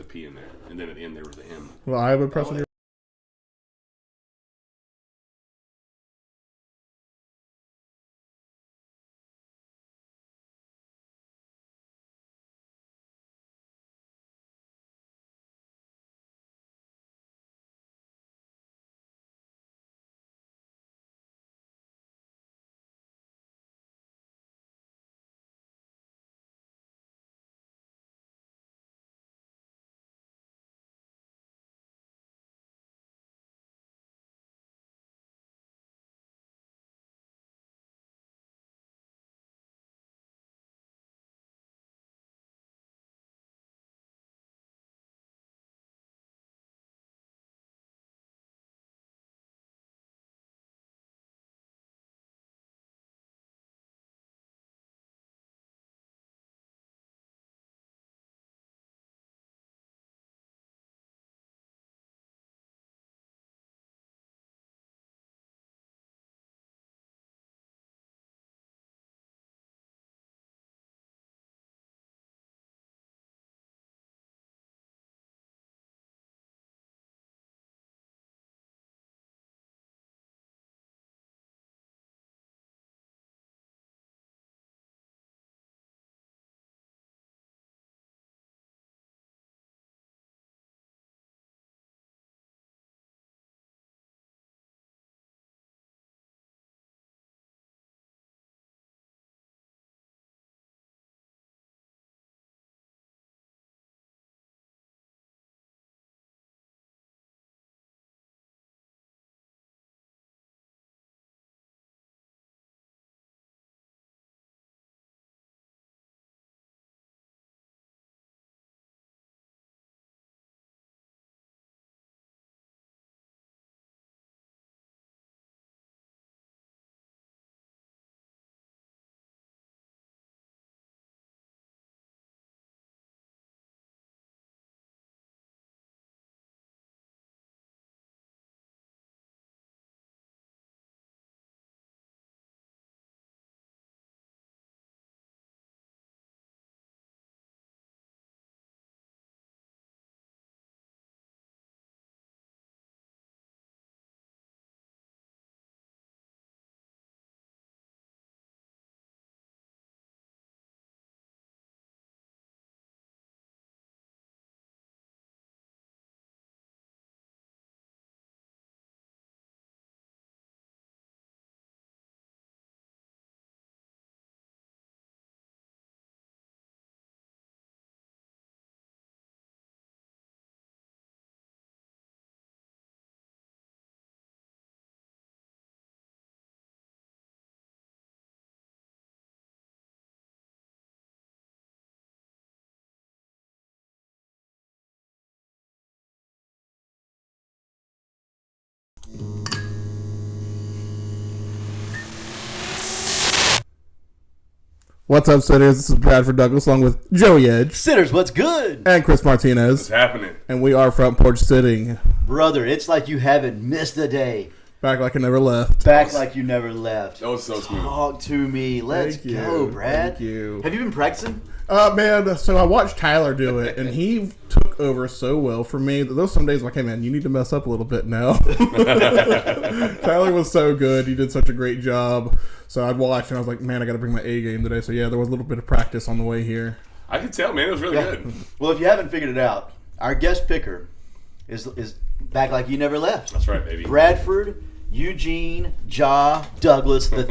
a P in there, and then at the end there was the M. Well, I have a press on your. What's up, Sitters? This is Bradford Douglas along with Joey Edge. Sitters, what's good? And Chris Martinez. What's happening? And we are Front Porch Sitting. Brother, it's like you haven't missed a day. Back like I never left. Back like you never left. That was so smooth. Talk to me. Let's go, Brad. Thank you. Have you been practicing? Man, so I watched Tyler do it, and he took over so well for me. Those some days I'm like, hey, man, you need to mess up a little bit now. Tyler was so good. He did such a great job. So I'd watch, and I was like, man, I got to bring my A game today. So, yeah, there was a little bit of practice on the way here. I could tell, man. It was really good. Well, if you haven't figured it out, our guest picker is back like you never left. That's right, baby. Bradford Eugene Douglas III.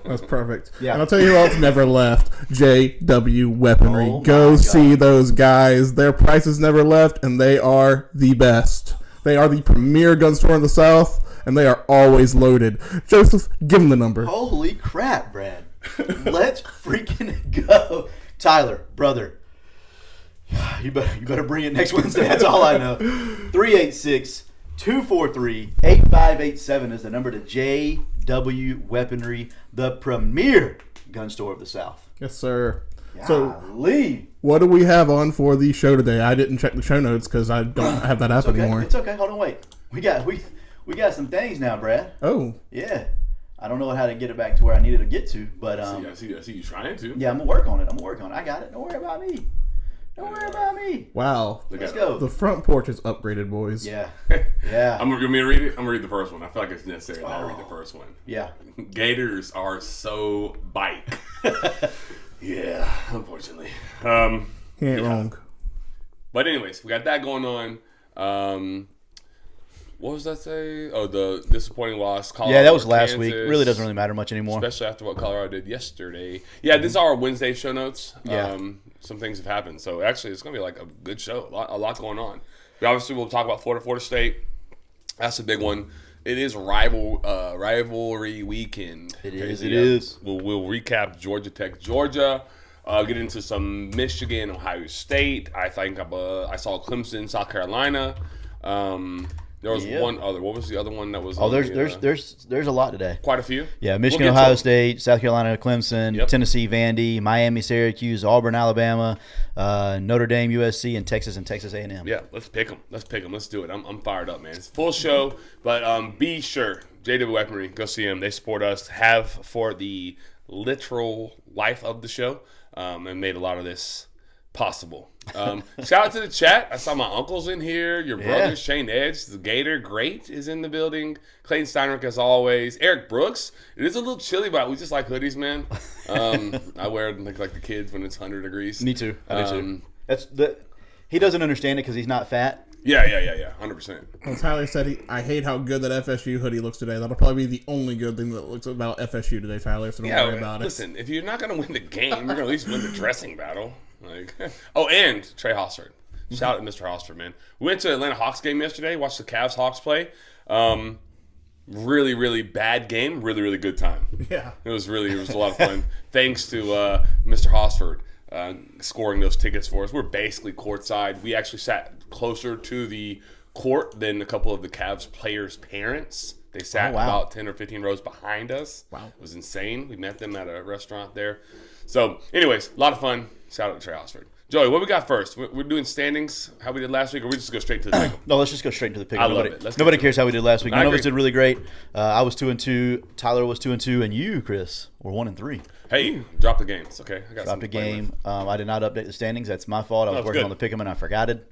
That's perfect. Yeah. And I'll tell you who else never left. JW Weaponry. Oh Go my see God. those guys. Their prices never left, and they are the best. They are the premier gun store in the South, and they are always loaded. Joseph, give them the number. Holy crap, Brad. Let's freaking go. Tyler, brother, you better bring it next Wednesday. That's all I know. 386-243-8587 is the number to JW Weaponry, the premier gun store of the South. Yes, sir. So, Golly. what do we have on for the show today? I didn't check the show notes because I don't have that app anymore. It's okay. Hold on, wait. We got some things now, Brad. Oh. Yeah. I don't know how to get it back to where I needed to get to, but I see you trying to. yeah, I'm gonna work on it. I got it. Don't worry about me. Don't worry about me. Wow. Let's go. The front porch is upgraded, boys. Yeah. Yeah. I'm gonna read it. I'm gonna read the first one. I feel like it's necessary that I read the first one. Yeah. Gators are so bike. Yeah, unfortunately. He ain't wrong. But anyways, we got that going on. What was that say? Oh, the disappointing loss. Colorado, Yeah, that was last Kansas, week. Really doesn't really matter much anymore. especially after what Colorado did yesterday. Yeah, these are our Wednesday show notes. Yeah. Some things have happened, so actually it's gonna be like a good show. A lot going on. But obviously, we'll talk about Florida State. That's a big one. It is rivalry weekend. It is. We'll recap Georgia Tech, Georgia. Get into some Michigan, Ohio State. I think I saw Clemson, South Carolina. There was one other. What was the other one that was? Oh, there's a lot today. Quite a few. Yeah, Michigan, Ohio State, South Carolina, Clemson, Tennessee, Vandy, Miami, Syracuse, Auburn, Alabama, Notre Dame, USC, and Texas A&M. Yeah, let's pick them. Let's do it. I'm fired up, man. It's a full show, but be sure, J.W. Weaponry, go see them. They support us, have for the literal life of the show, and made a lot of this possible. Shout out to the chat. I saw my uncles in here. Your brother Shane Edge, the Gator Great, is in the building. Clayton Steinrich, as always. Eric Brooks. It is a little chilly, but we just like hoodies, man. I wear it like the kids when it's 100 degrees. Me too. I do too. He doesn't understand it because he's not fat. Yeah. 100%. Well, Tyler said I hate how good that FSU hoodie looks today. That'll probably be the only good thing that looks about FSU today, Tyler. So don't worry about it. Listen, if you're not going to win the game, you're going to at least win the dressing battle. And Trey Hosford. Shout out to Mr. Hosford, man. We went to the Atlanta Hawks game yesterday, watched the Cavs Hawks play. Really, really bad game. Really, really good time. Yeah. It was a lot of fun. Thanks to Mr. Hosford scoring those tickets for us. We're basically courtside. We actually sat closer to the court than a couple of the Cavs players' parents. They sat about 10 or 15 rows behind us. Wow. It was insane. We met them at a restaurant there. So, anyways, a lot of fun. Shout out to Trey Hosford. Joey, what we got first? We're doing standings, how we did last week, or we just go straight to the pick 'em? No, let's just go straight to the pick 'em. I love it. Nobody cares how we did last week. None of us agree. did really great. I was 2-2. Tyler was 2-2, and you, Chris, were 1-3. Hey, drop the game. It's okay. I got Dropped a game. I did not update the standings. That's my fault. I was working on the pick 'em and I forgot it.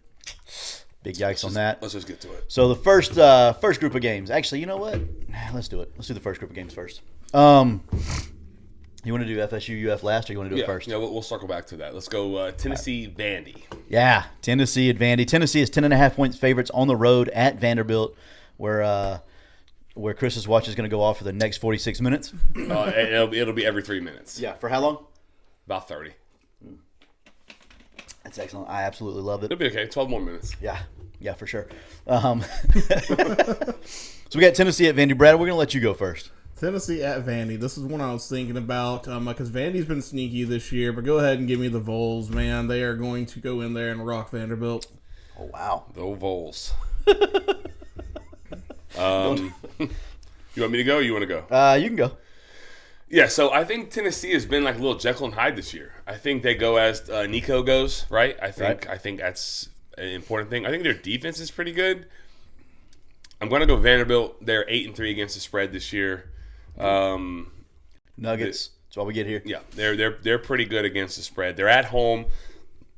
Big yikes on that. Let's just get to it. So the first group of games. Actually, you know what? Let's do it. Let's do the first group of games first. You want to do FSU UF last, or you want to do it first? Yeah, we'll circle back to that. Let's go Tennessee Vandy. Yeah, Tennessee at Vandy. Tennessee is 10.5 points favorites on the road at Vanderbilt, where Chris's watch is going to go off for the next 46 minutes. It'll be every 3 minutes. Yeah, for how long? About 30. That's excellent. I absolutely love it. It'll be okay. 12 more minutes. Yeah, for sure. So we got Tennessee at Vandy. Brad, we're going to let you go first. Tennessee at Vandy. This is one I was thinking about because Vandy's been sneaky this year. But go ahead and give me the Vols, man. They are going to go in there and rock Vanderbilt. Oh, wow. The Vols. You want me to go or you want to go? You can go. Yeah, so I think Tennessee has been like a little Jekyll and Hyde this year. I think they go as Nico goes, right? I think that's an important thing. I think their defense is pretty good. I'm going to go Vanderbilt. They're 8-3 against the spread this year. Nuggets. That's why we get here. Yeah, they're pretty good against the spread. They're at home.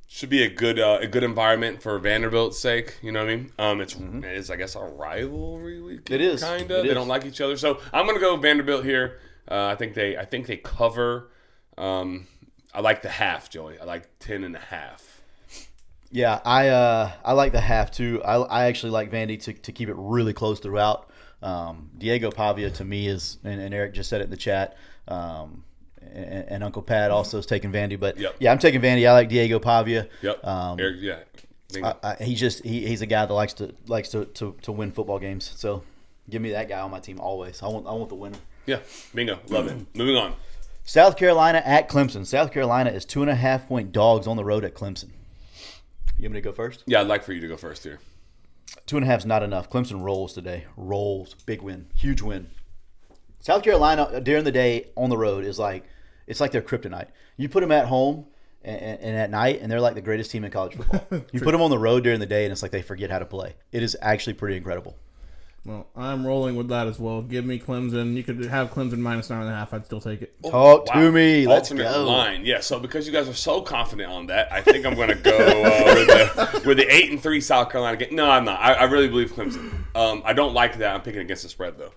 Should be a good environment for Vanderbilt's sake. You know what I mean? It's I guess a rivalry weekend. It is kind of. They don't like each other, so I'm going to go Vanderbilt here. I think they cover. I like the half, Joey. I like 10.5. Yeah, I like the half too. I actually like Vandy to keep it really close throughout. Diego Pavia to me is, and Eric just said it in the chat, and Uncle Pat also is taking Vandy. But yeah, I'm taking Vandy. I like Diego Pavia. Yep. Eric, yeah. He's a guy that likes to win football games. So give me that guy on my team always. I want the winner. Yeah, bingo. Love it. Moving on. South Carolina at Clemson. South Carolina is 2.5 point dogs on the road at Clemson. You want me to go first? Yeah, I'd like for you to go first here. 2.5 is not enough. Clemson rolls today. Rolls. Big win. Huge win. South Carolina during the day on the road is like, it's like their kryptonite. You put them at home and at night, and they're like the greatest team in college football. You put them on the road during the day, and it's like they forget how to play. It is actually pretty incredible. Well, I'm rolling with that as well. Give me Clemson. You could have Clemson -9.5. I'd still take it. Talk to me. Let's Alternate go. line. Yeah, so because you guys are so confident on that, I think I'm going to go with the 8-3 South Carolina game. No, I'm not. I really believe Clemson. I don't like that. I'm picking against the spread, though.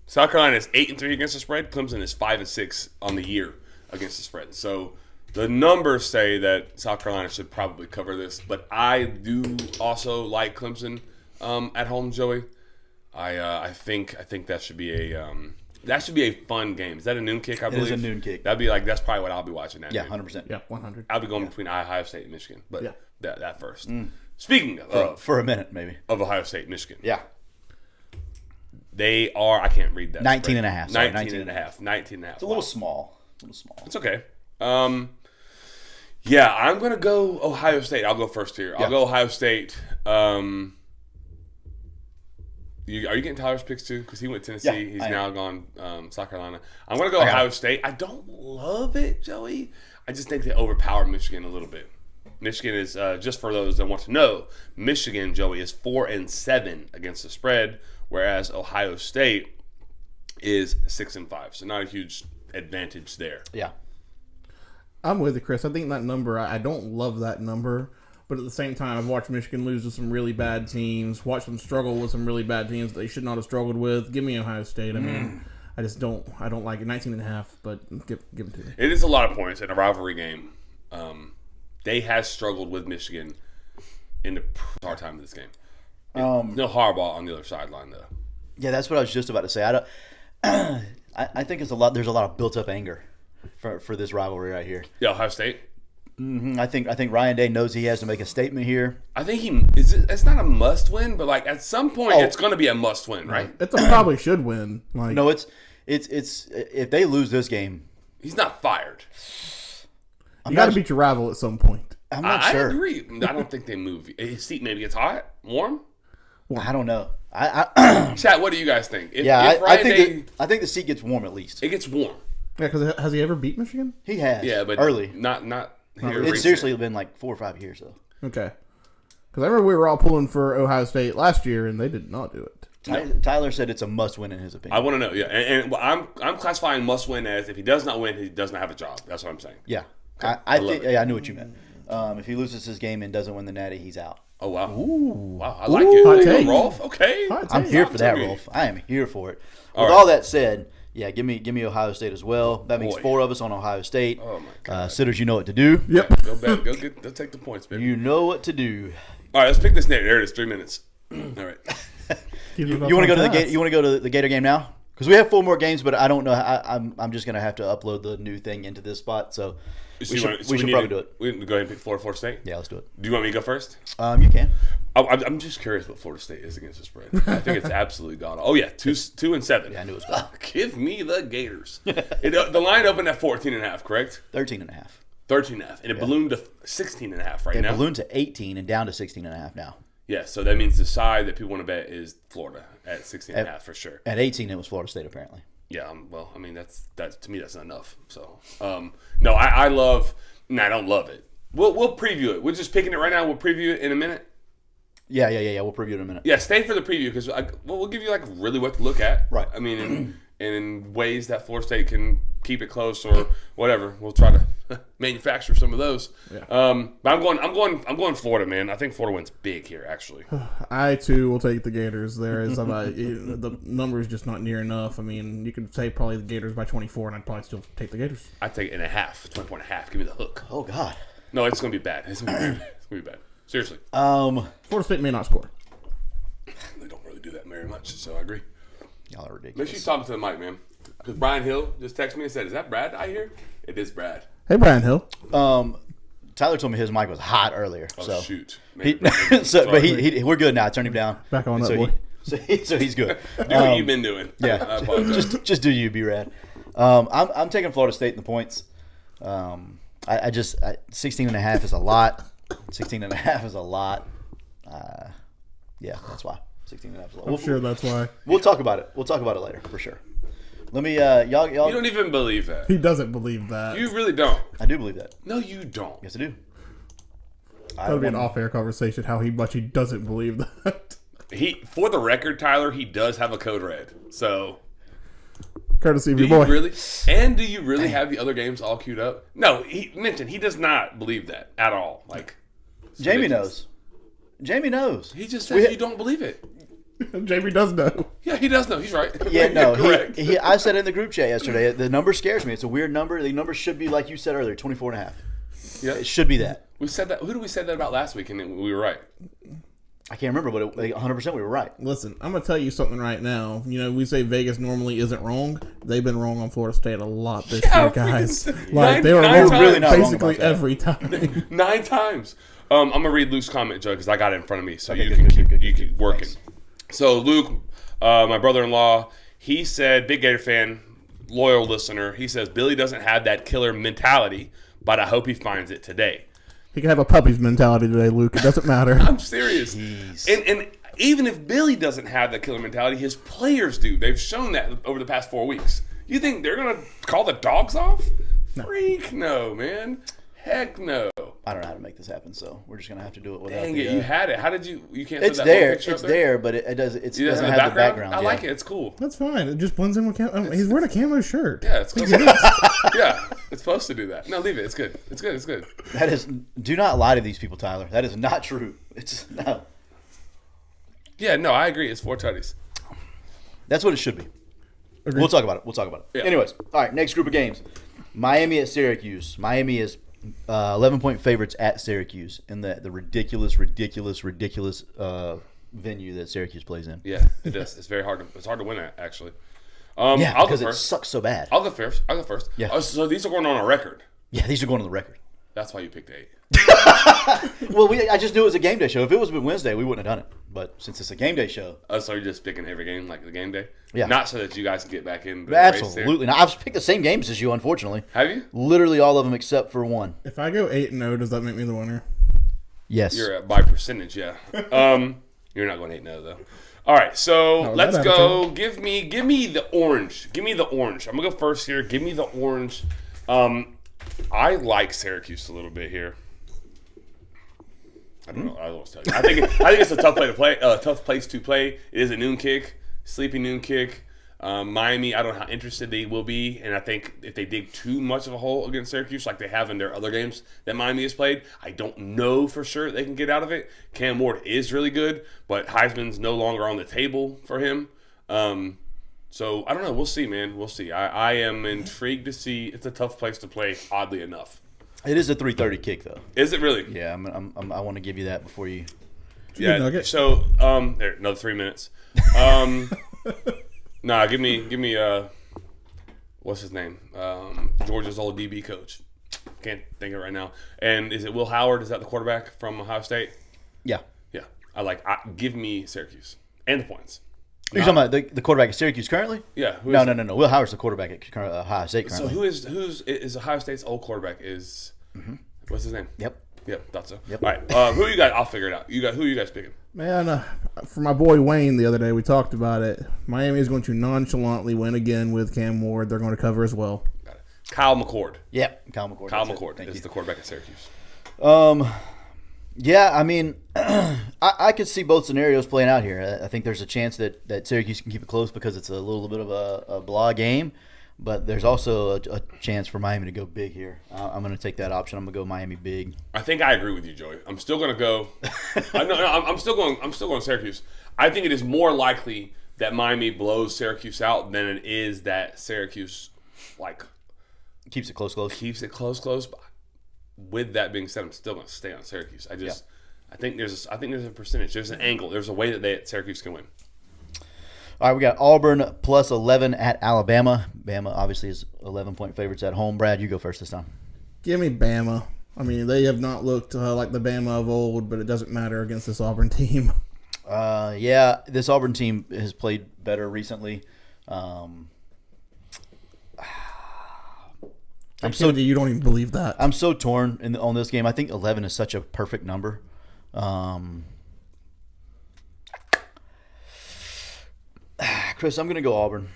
South Carolina is 8-3 against the spread. Clemson is 5-6 on the year against the spread. So the numbers say that South Carolina should probably cover this, but I do also like Clemson at home, Joey. I think that should be a fun game. Is that a noon kick? I believe it is a noon kick. That's probably what I'll be watching. That Yeah, noon. 100%. Yeah, 100. I'll be going between Ohio State and Michigan, but Yeah. that first. Speaking of For a minute, maybe. Ohio State, Michigan, Yeah. they are. I can't read that. 19 and a half. Sorry, 19 and a half. 19 and a half. It's a little small. It's okay. Yeah, I'm going to go Ohio State. I'll go first here. I'll go Ohio State. Are you getting Tyler's picks too? Because he went Tennessee. Yeah, He's I now gone South Carolina. I'm going to go Ohio State. I don't love it, Joey. I just think they overpower Michigan a little bit. Michigan is, just for those that want to know, Michigan, Joey, is 4-7 against the spread, whereas Ohio State is 6-5. So not a huge advantage there. Yeah. I'm with you, Chris. I think that number, I don't love that number, but at the same time, I've watched Michigan lose to some really bad teams, watched them struggle with some really bad teams they should not have struggled with. Give me Ohio State. I mean, I don't like it. 19 and a half, but give them to me. It is a lot of points in a rivalry game. They have struggled with Michigan in the hard time of this game. No Harbaugh on the other sideline, though. Yeah, that's what I was just about to say. I think there's a lot of built up anger for this rivalry right here. Yeah, Ohio State. I think Ryan Day knows he has to make a statement here. I think it's not a must win, but like at some point it's going to be a must win, right? It's a probably should win. Like, No, it's if they lose this game, He's not fired. you got to beat your rival at some point. I'm not I sure. agree. I don't think they move. His seat maybe gets hot, warm. I don't know. I Chat, what do you guys think? If I Ryan think Day, I think the seat gets warm at least. it gets warm. Yeah, because has he ever beat Michigan? He has. Yeah, but early. Not here. It's recent. seriously been like 4 or 5 years though. Okay. Because I remember we were all pulling for Ohio State last year, and they did not do it. Tyler said it's a must win in his I opinion. want to know. Yeah, and I'm classifying must win as if he does not win, he does not have a job. That's what I'm saying. Yeah, Okay. I love think it. yeah, I knew what you meant. If he loses his game and doesn't win the Natty, he's out. Oh wow. Ooh. Wow, I like it. Hot There you take. go, Rolf. Okay. Hot I'm take. here Talk for to that, me. Rolf. I am here for it. All With right. all that said, yeah, give me Ohio State as well. That means Boy. 4 of us on Ohio State. Oh my God. Sitters, you know what to do. Yep. Go back. Go take the points, baby. You know what to do. All right, let's pick this net. There it is. 3 minutes. All right. You You want to go to the game? You want to go to the Gator game now? Because we have 4 more games, but I don't know. I'm just gonna have to upload the new thing into this spot. So we should probably do it. We can go ahead and pick Florida State. Yeah, let's do it. Do you want me to go first? You can. I'm just curious what Florida State is against the spread. I think it's absolutely gone. Oh yeah, 2-7. Yeah, I knew it was bad. Give me the Gators. The line opened at 14.5, correct? 13.5. 13.5, and it ballooned to 16.5 right They now. ballooned to 18 and down to 16.5 now. Yeah, so that means the side that people want to bet is Florida at 16.5 for sure. At 18, it was Florida State apparently. Yeah, well, I mean that's to me that's not enough. So, no, I love. No, I don't love it. We'll preview it. We're just picking it right now. We'll preview it in a minute. Yeah. We'll preview it in a minute. Yeah, stay for the preview because we'll give you like really what to look at. Right. I mean, in ways that Florida State can keep it close or whatever. We'll try to manufacture some of those. Yeah. But I'm going Florida, man. I think Florida wins big here, actually. I too will take the Gators. There is the number is just not near enough. I mean, you could say probably the Gators by 24, and I'd probably still take the Gators. I take it in a half, 20.5. Give me the hook. Oh God. No, it's gonna be bad. It's gonna be bad. It's gonna be bad. Seriously. Florida State may not score. They don't really do that very much, so I agree. Y'all are ridiculous. Make sure you talk to the mic, man. Because Brian Hill just texted me and said, "Is that Brad I hear?" It is Brad. Hey, Brian Hill. Tyler told me his mic was hot earlier. Oh so shoot. He, Man, but we're good now. Turn him down. Back on so up, boy. So he's good. do what you've been doing. Yeah. I apologize. just do you, be rad. I'm taking Florida State in the points. I 16.5 is a lot. 16.5 is a lot. Yeah, that's why. 16.5 is a lot. I'm sure that's why. We'll talk about it. We'll talk about it later for sure. Let me y'all. You don't even believe that. He doesn't believe that. You really don't. I do believe that. No, you don't. Yes, I do. That would be an off-air conversation. How much he doesn't believe that. For the record, Tyler, he does have a code red. So, Courtesy of do your you boy. really? And do you really have the other games all queued up? No, he mentioned he does not believe that at all. Like, it's Jamie ridiculous. knows. Jamie knows. He just said you don't believe it. Jamie does know. Yeah, he does know. He's right. Yeah, no. correct. I said in the group chat yesterday, the number scares me. It's a weird number. The number should be, like you said earlier, 24.5. Yeah, It should be that. we said that. Who did we say that about last week? And we were right. I can't remember, but 100% we were right. Listen, I'm gonna tell you something right now. You know, we say Vegas normally isn't wrong. They've been wrong on Florida State a lot this year, guys. Like they were nine wrong times. Really not wrong basically about that. every time. 9 times. I'm gonna read Luke's comment, Joe, because I got it in front of me, so you good, can good, keep good, good. working. Thanks. So Luke, my brother-in-law, he said, big Gator fan, loyal listener. He says Billy doesn't have that killer mentality, but I hope he finds it today. He can have a puppy's mentality today, Luke. It doesn't matter. I'm serious. Jeez. And even if Billy doesn't have that killer mentality, his players do. They've shown that over the past 4 weeks. You think they're gonna call the dogs off? Freak no, man. Heck no. I don't know how to make this happen, so we're just gonna have to do it without. Dang the, it, you had it. How did you? You can't. It's put that whole there. picture It's up there. there, but it doesn't. It He doesn't doesn't have have the background. I yeah. like it. It's cool. That's fine. It just blends in with camo. He's wearing a camo shirt. Yeah, it's cool. Yeah, it's supposed to do that. No, leave it. It's good. It's good. It's good. That is. Do not lie to these people, Tyler. That is not true. It's no. Yeah, no, I agree. It's 4 tutties. That's what it should be. Agreed. We'll talk about it. Yeah. Anyways, all right. Next group of games: Miami at Syracuse. Miami is 11-point favorites at Syracuse in the ridiculous venue that Syracuse plays in. Yeah, it does. It's very hard. It's hard to win at, actually. Yeah, I'll go because it first. sucks so bad. I'll go first. Yeah. Oh, so these are going on a record. Yeah, these are going on the record. That's why you picked 8. Well, I just knew it was a game day show. If it was Wednesday, we wouldn't have done it. But since it's a game day show, Oh, so you're just picking every game like the game day? Yeah. Not so that you guys can get back in the race there. absolutely. Now, I've picked the same games as you, unfortunately. Have you? Literally all of them except for one. If I go 8-0, does that make me the winner? Yes. You're by percentage, yeah. You're not going 8-0 though. All right, so Oh, let's that go. Give me the orange. Give me the orange. I'm gonna go first here. Give me the orange. I like Syracuse a little bit here. I don't know. I don't know what to tell you. I think it's a tough place to play. It is a noon kick, sleepy noon kick. Miami, I don't know how interested they will be, and I think if they dig too much of a hole against Syracuse, like they have in their other games that Miami has played, I don't know for sure they can get out of it. Cam Ward is really good, but Heisman's no longer on the table for him. So I don't know. We'll see, man. We'll see. I am intrigued to see. It's a tough place to play, oddly enough. It is a 3:30 kick, though. Is it really? Yeah, I want to give you that before you. Yeah. nugget. So there, another 3 minutes. Nah, give me what's his name? Georgia's old DB coach. Can't think of it right now. And is it Will Howard? Is that the quarterback from Ohio State? Yeah. Yeah. Give me Syracuse and the points. You're talking about the quarterback at Syracuse currently? Yeah. Who No. is- Will Howard's the quarterback at Ohio State So currently. who's Ohio State's old quarterback? Is what's his name? Yep. Yep, thought so. Yep. All right. Who you guys? I'll figure it out. Who you guys picking? Man, for my boy Wayne the other day, we talked about it. Miami is going to nonchalantly win again with Cam Ward. They're going to cover as well. Got it. Kyle McCord. Yep. Kyle McCord. Kyle that's it. McCord Thank is you. the quarterback at Syracuse. Yeah, I mean, I could see both scenarios playing out here. I think there's a chance that Syracuse can keep it close because it's a little bit of a blah game, but there's also a chance for Miami to go big here. I'm going to take that option. I'm going to go Miami big. I think I agree with you, Joey. I'm still going to go. I'm still going Syracuse. I think it is more likely that Miami blows Syracuse out than it is that Syracuse Keeps it close. keeps it close. But with that being said, I'm still going to stay on Syracuse. I think there's a percentage. There's an angle. There's a way that Syracuse can win. All right, we got Auburn plus 11 at Alabama. Bama obviously is 11-point favorites at home. Brad, you go first this time. Give me Bama. I mean, they have not looked like the Bama of old, but it doesn't matter against this Auburn team. Yeah, this Auburn team has played better recently. You don't even believe that. I'm so torn on this game. I think 11 is such a perfect number. Chris, I'm going to go Auburn.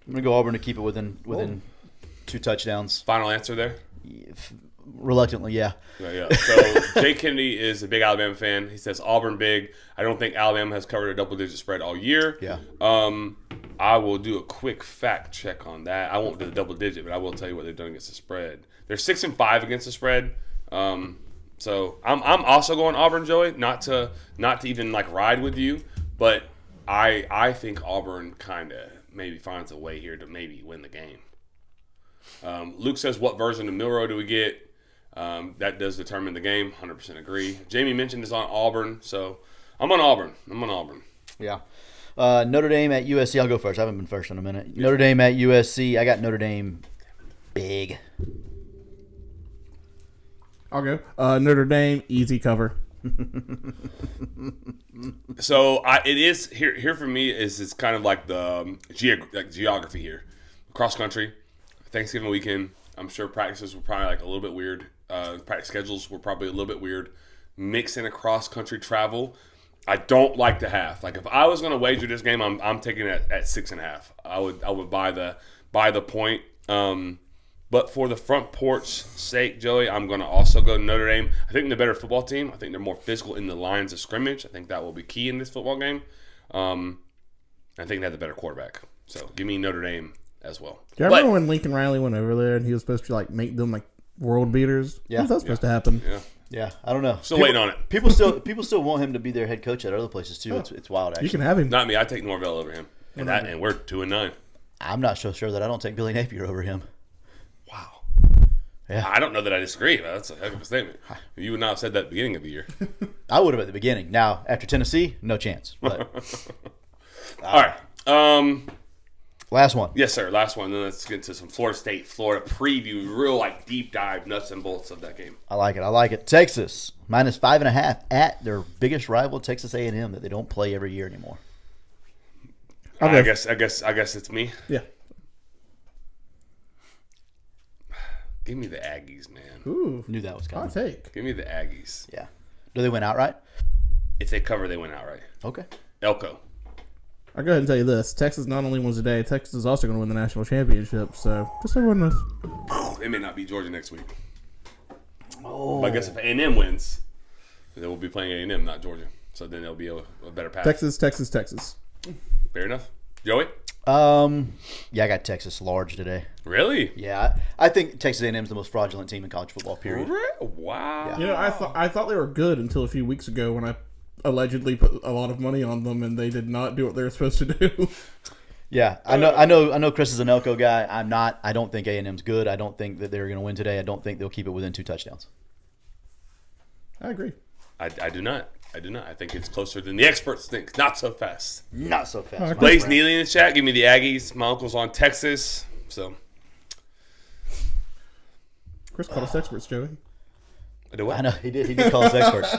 I'm going to go Auburn to keep it within 2 touchdowns. Final answer there. Reluctantly, yeah. Yeah. So Jay Kennedy is a big Alabama fan. He says Auburn big. I don't think Alabama has covered a double-digit spread all year. Yeah. I will do a quick fact check on that. I won't do the double-digit, but I will tell you what they've done against the spread. They're 6-5 against the spread. So I'm also going Auburn, Joey. Not to even like ride with you, but I think Auburn kind of maybe finds a way here to maybe win the game. Luke says, what version of Milroe do we get? That does determine the game. 100% agree. Jamie mentioned is on Auburn, so I'm on Auburn. Yeah. Notre Dame at USC. I'll go first. I haven't been first in a minute. Notre Dame at USC. I got Notre Dame big. I'll go. Notre Dame, easy cover. So it is here for me. It's kind of like the geography here, cross country, Thanksgiving weekend. I'm sure practices were probably like a little bit weird. Practice schedules were probably a little bit weird. Mixing a cross country travel, I don't like the half. Like if I was going to wager this game, I'm taking it at 6.5. I would buy the point. But for the front porch sake, Joey, I'm going to also go Notre Dame. I think they're a better football team. I think they're more physical in the lines of scrimmage. I think that will be key in this football game. I think they have the better quarterback. So give me Notre Dame as well. Do you remember when Lincoln Riley went over there and he was supposed to like make them like world beaters? Yeah. When's that supposed to happen? Yeah, I don't know. Still waiting on it. People still want him to be their head coach at other places too. It's wild. Actually, You can have him. Not me. I take Norvell over him. And we're 2-9. I'm not so sure that I don't take Billy Napier over him. Wow. Yeah. I don't know that I disagree. But that's a heck of a statement. You would not have said that at the beginning of the year. I would have at the beginning. Now, after Tennessee, no chance. But, All right. Last one. Yes, sir. Last one. Then let's get into some Florida preview. Real like deep dive, nuts and bolts of that game. I like it. Texas minus 5.5 at their biggest rival, Texas A&M, that they don't play every year anymore. Okay. I guess it's me. Yeah. Give me the Aggies, man. Ooh. Knew that was coming. Hot take. Give me the Aggies. Yeah. Do they win outright? If they cover, they win outright. Okay. Elko. I'll go ahead and tell you this. Texas not only wins today, Texas is also going to win the national championship. So just so everyone knows. They may not beat Georgia next week. Oh. But I guess if A&M wins, they will be playing A&M, not Georgia. So then there'll be a better path. Texas. Fair enough. Joey? Yeah, I got Texas large today. Really? Yeah, I think Texas A&M is the most fraudulent team in college football. Period. Wow. You know, I thought they were good until a few weeks ago when I allegedly put a lot of money on them and they did not do what they were supposed to do. Yeah, I know. Chris is an Elko guy. I'm not. I don't think A&M's good. I don't think that they're going to win today. I don't think they'll keep it within 2 touchdowns. I agree. I do not. I think it's closer than the experts think. Not so fast. Not so fast. Blaze Neely in the chat. Give me the Aggies. My uncle's on Texas. So. Chris called us experts, Joey. Do what? I know he did. He did call us experts.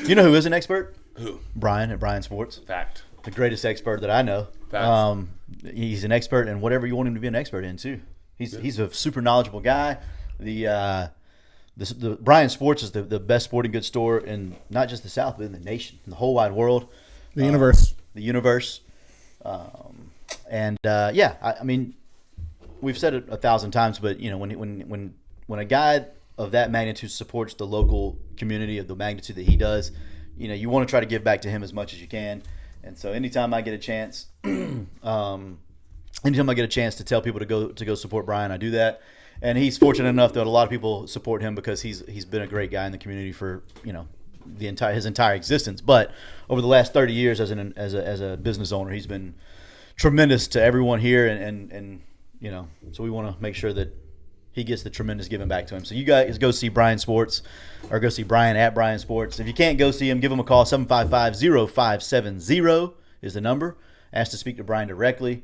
You know who is an expert? Who? Brian at Brian Sports. Fact. The greatest expert that I know. Facts. He's an expert in whatever you want him to be an expert in too. He's a super knowledgeable guy. The Brian Sports is the best sporting goods store in not just the South, but in the nation, in the whole wide world. The universe. The universe. I mean, we've said it 1,000 times, but you know, when a guy of that magnitude supports the local community of the magnitude that he does, you know, you want to try to give back to him as much as you can. And so anytime I get a chance, to tell people to go support Brian, I do that. And he's fortunate enough that a lot of people support him because he's been a great guy in the community for, you know, his entire existence. But over the last 30 years as a business owner, he's been tremendous to everyone here, and you know, so we want to make sure that he gets the tremendous giving back to him. So you guys go see Brian Sports, or go see Brian at Brian Sports. If you can't go see him, give him a call. 755-0570 is the number. Ask to speak to Brian directly.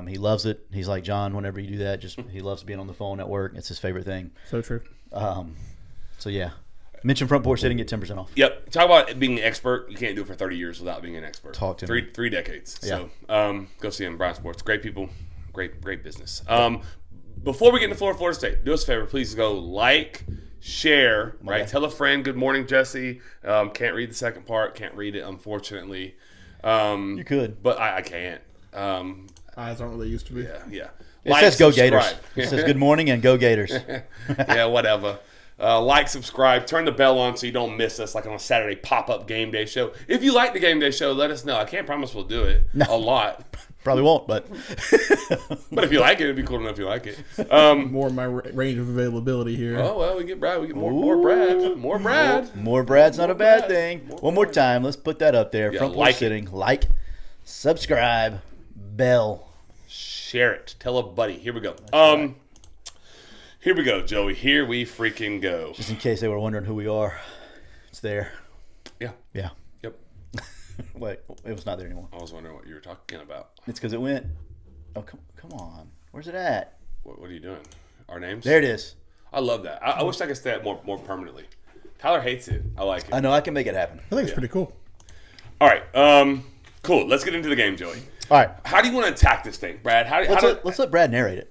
He loves it. He's like John. Whenever you do that, he loves being on the phone at work. It's his favorite thing. So true. So yeah, mention front porch sitting, get 10% off. Yep. Talk about being an expert. You can't do it for 30 years without being an expert. Talk to me. Three decades. Yeah. So go see him. Brian Sports. Great people. Great business. Before we get into Florida State, do us a favor. Please go like, share, right? Tell a friend. Good morning, Jesse. Can't read the second part. Can't read it, unfortunately. You could. But I can't. Eyes aren't what they used to be. Yeah. It Like, says go subscribe. Gators. It says good morning and go Gators. Yeah, whatever. Like, subscribe, turn the bell on so you don't miss us like on a Saturday pop-up game day show. If you like the game day show, let us know. I can't promise we'll do it a lot. Probably won't, but But if you like it, it'd be cool to know if you like it. More of my range of availability here. Oh, well, we get Brad. We get more Brad. More Brad. more Brad's not a bad Brad. thing. More One more Brad. time. Let's put that up there. Yeah, Front like porch it. sitting. Like, subscribe, bell. Share it. Tell a buddy. Here we go. Here we go, Joey. Here we freaking go. Just in case they were wondering who we are, it's there. Yeah. Yeah. Yep. Wait, it was not there anymore. I was wondering what you were talking about. It's because it went. Oh, come on. Where's it at? What are you doing? Our names? There it is. I love that. I wish I could stay that more permanently. Tyler hates it. I like it. I know I can make it happen. I think it's pretty cool. All right. Cool. Let's get into the game, Joey. All right. How do you want to attack this thing, Brad? Let's let Brad narrate it.